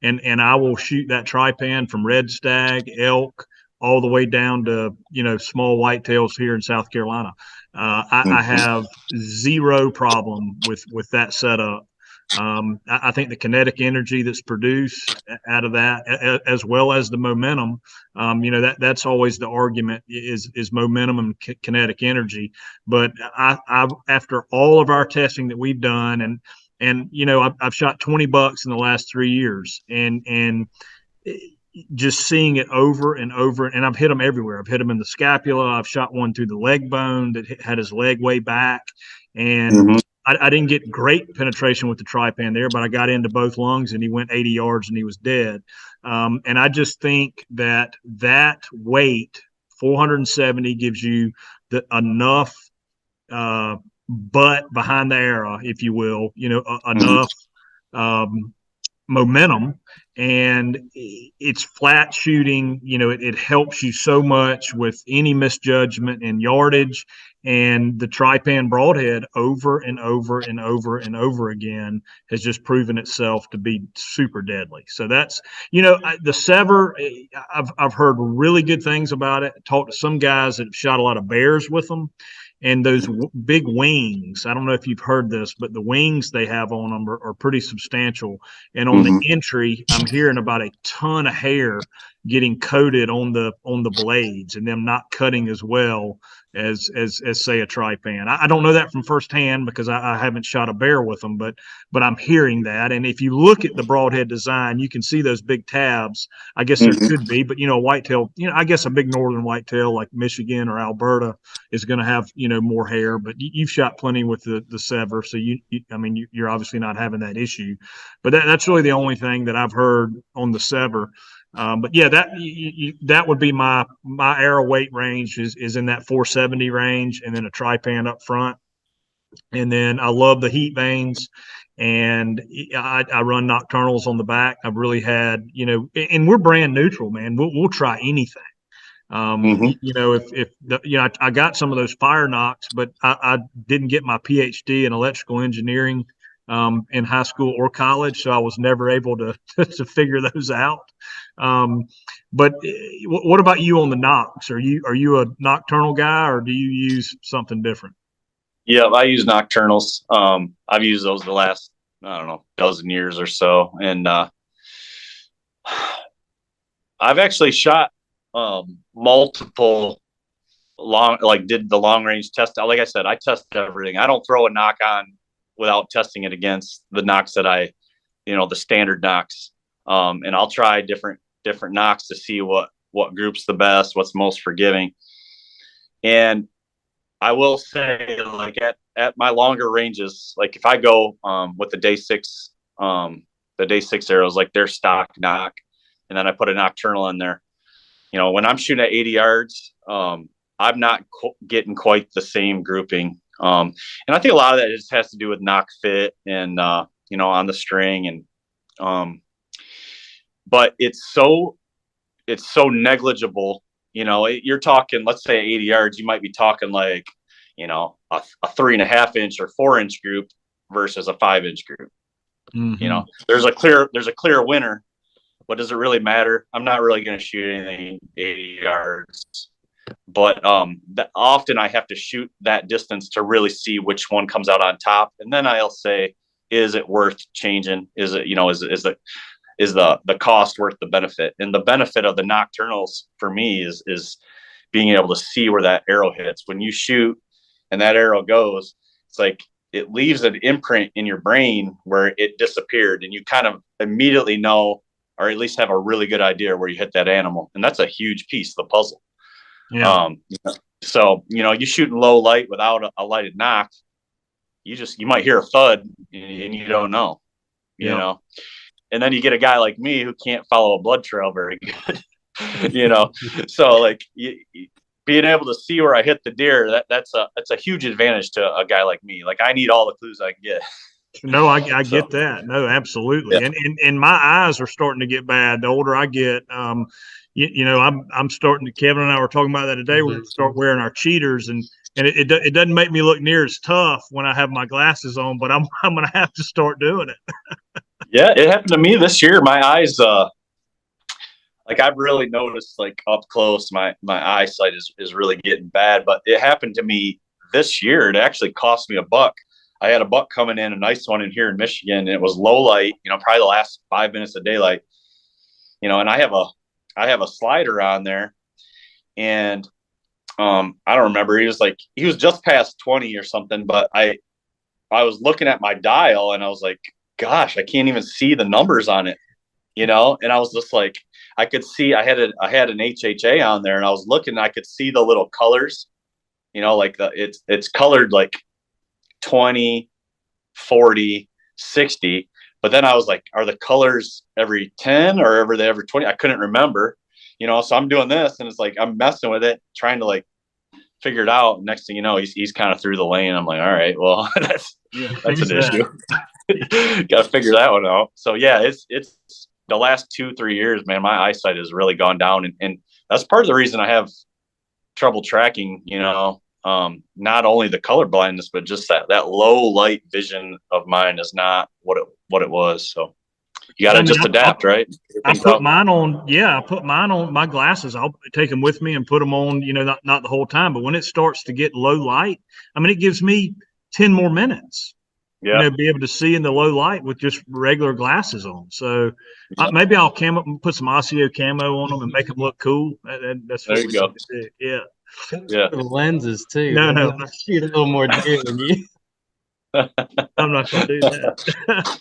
And I will shoot that Trypan from red stag, elk, all the way down to, small whitetails here in South Carolina. I have zero problem with that setup. I think the kinetic energy that's produced out of that, as well as the momentum, that's always the argument is momentum and kinetic energy. But I after all of our testing that we've done, and I've shot 20 bucks in the last 3 years, and just seeing it over and over, and I've hit them everywhere. I've hit them in the scapula. I've shot one through the leg bone that had his leg way back, and I didn't get great penetration with the Trypan there, but I got into both lungs, and he went 80 yards and he was dead. And I just think that weight, 470, gives you enough butt behind the arrow, if you will, enough momentum, and it's flat shooting. It helps you so much with any misjudgment and yardage. And the Trypan broadhead over and over and over and over again has just proven itself to be super deadly. So that's, the Sever, I've heard really good things about it. I talked to some guys that have shot a lot of bears with them. And those big wings, I don't know if you've heard this, but the wings they have on them are pretty substantial. And on the entry, I'm hearing about a ton of hair. getting coated on the blades and them not cutting as well as say a Trypan. I don't know that from firsthand because I haven't shot a bear with them, but I'm hearing that. And if you look at the broadhead design, you can see those big tabs. I guess there could be, but whitetail, I guess a big northern whitetail like Michigan or Alberta is going to have more hair. But you've shot plenty with the Sever, so you're obviously not having that issue. But that's really the only thing that I've heard on the Sever. But yeah, that would be my arrow weight range is in that 470 range, and then a Trypan up front. And then I love the heat vanes, and I run nocturnals on the back. I've really had, and we're brand neutral, man. We'll try anything. I got some of those fire knocks, but I didn't get my PhD in electrical engineering in high school or college, so I was never able to to figure those out. But what about you on the nocks? Are you a nocturnal guy, or do you use something different? Yeah, I use nocturnals. I've used those the last, I don't know, dozen years or so. And I've actually shot multiple did the long range test. Like I said, I test everything. I don't throw a knock on without testing it against the knocks that the standard knocks. And I'll try different knocks to see what group's the best, what's most forgiving. And I will say, like at my longer ranges, like if I go with the day six arrows, like their stock knock, and then I put a nocturnal in there. When I'm shooting at 80 yards, I'm not getting quite the same grouping. And I think a lot of that just has to do with knock fit and on the string, and but it's so negligible. You're talking, let's say 80 yards, you might be talking like, a 3.5 inch or 4 inch group versus a 5 inch group. Mm-hmm. There's a clear winner, but does it really matter? I'm not really going to shoot anything 80 yards, but that often I have to shoot that distance to really see which one comes out on top. And then I'll say, is it worth changing? Is it, is the cost worth the benefit? And the benefit of the nocturnals for me is being able to see where that arrow hits. When you shoot and that arrow goes, it's like it leaves an imprint in your brain where it disappeared, and you kind of immediately know, or at least have a really good idea where you hit that animal. And that's a huge piece of the puzzle. Yeah. So, you shooting low light without a lighted knock, you might hear a thud and you don't know, and then you get a guy like me who can't follow a blood trail very good, so like being able to see where I hit the deer, that's a huge advantage to a guy like me. Like I need all the clues I can get. No, I get that. No, absolutely. Yeah. And my eyes are starting to get bad. The older I get, I'm starting to, Kevin and I were talking about that today. We're going to start wearing our cheaters, and it doesn't make me look near as tough when I have my glasses on, but I'm going to have to start doing it. Yeah, it happened to me this year. My eyes, like I've really noticed, like up close, my eyesight is really getting bad. But it happened to me this year. It actually cost me $1. I had a buck coming in, a nice one in here in Michigan, and it was low light, probably the last 5 minutes of daylight, and I have a slider on there, and I don't remember. He was just past 20 or something, but I was looking at my dial and I was like, gosh, I can't even see the numbers on it, and I was just like, I could see I had an HHA on there, and I was looking, and I could see the little colors, like it's colored like 20, 40, 60. But then I was like, are the colors every 10 or every 20? I couldn't remember, so I'm doing this, and it's like, I'm messing with it, trying to like figure it out. Next thing you know, he's kind of through the lane. I'm like, all right, well, that's an issue. Got to figure that one out. So yeah, it's the last 2-3 years, man, my eyesight has really gone down. And that's part of the reason I have trouble tracking, not only the color blindness, but just that low light vision of mine is not what it was. So you got to just adapt, right? I put mine on. Yeah, I put mine on my glasses. I'll take them with me and put them on, not the whole time. But when it starts to get low light, it gives me 10 more minutes. Yeah. be able to see in the low light with just regular glasses on. So Yeah. maybe I'll put some Osseo camo on them and make them look cool. That's There what you we go. need to do. Yeah. Yeah. The lenses too. No, no, They'll shoot a little more deer than you. I'm not going to do that.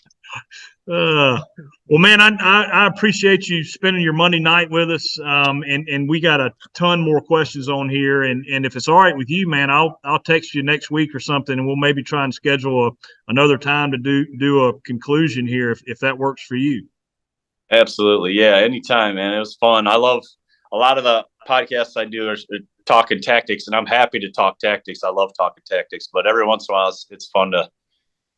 Well, man, I appreciate you spending your Monday night with us. And we got a ton more questions on here. And if it's all right with you, man, I'll text you next week or something, and we'll maybe try and schedule another time to do a conclusion here if that works for you. Absolutely. Yeah. Anytime, man. It was fun. I love a lot of the podcasts I do are talking tactics, and I'm happy to talk tactics. I love talking tactics, but every once in a while it's fun to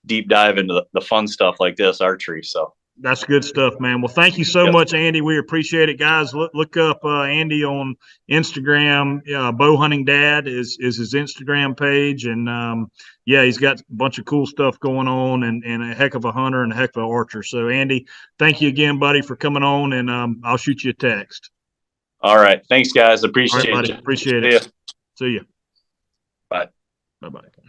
deep dive into the fun stuff like this, archery. So that's good stuff, man. Well, thank you so much, Andy. We appreciate it, guys. Look up Andy on Instagram. Bow Hunting Dad is his Instagram page, and yeah, he's got a bunch of cool stuff going on, and a heck of a hunter and a heck of an archer. So, Andy, thank you again, buddy, for coming on, and I'll shoot you a text. all right, thanks, guys. All right, Appreciate buddy. you. Appreciate See it. ya. See you. Bye. Bye-bye.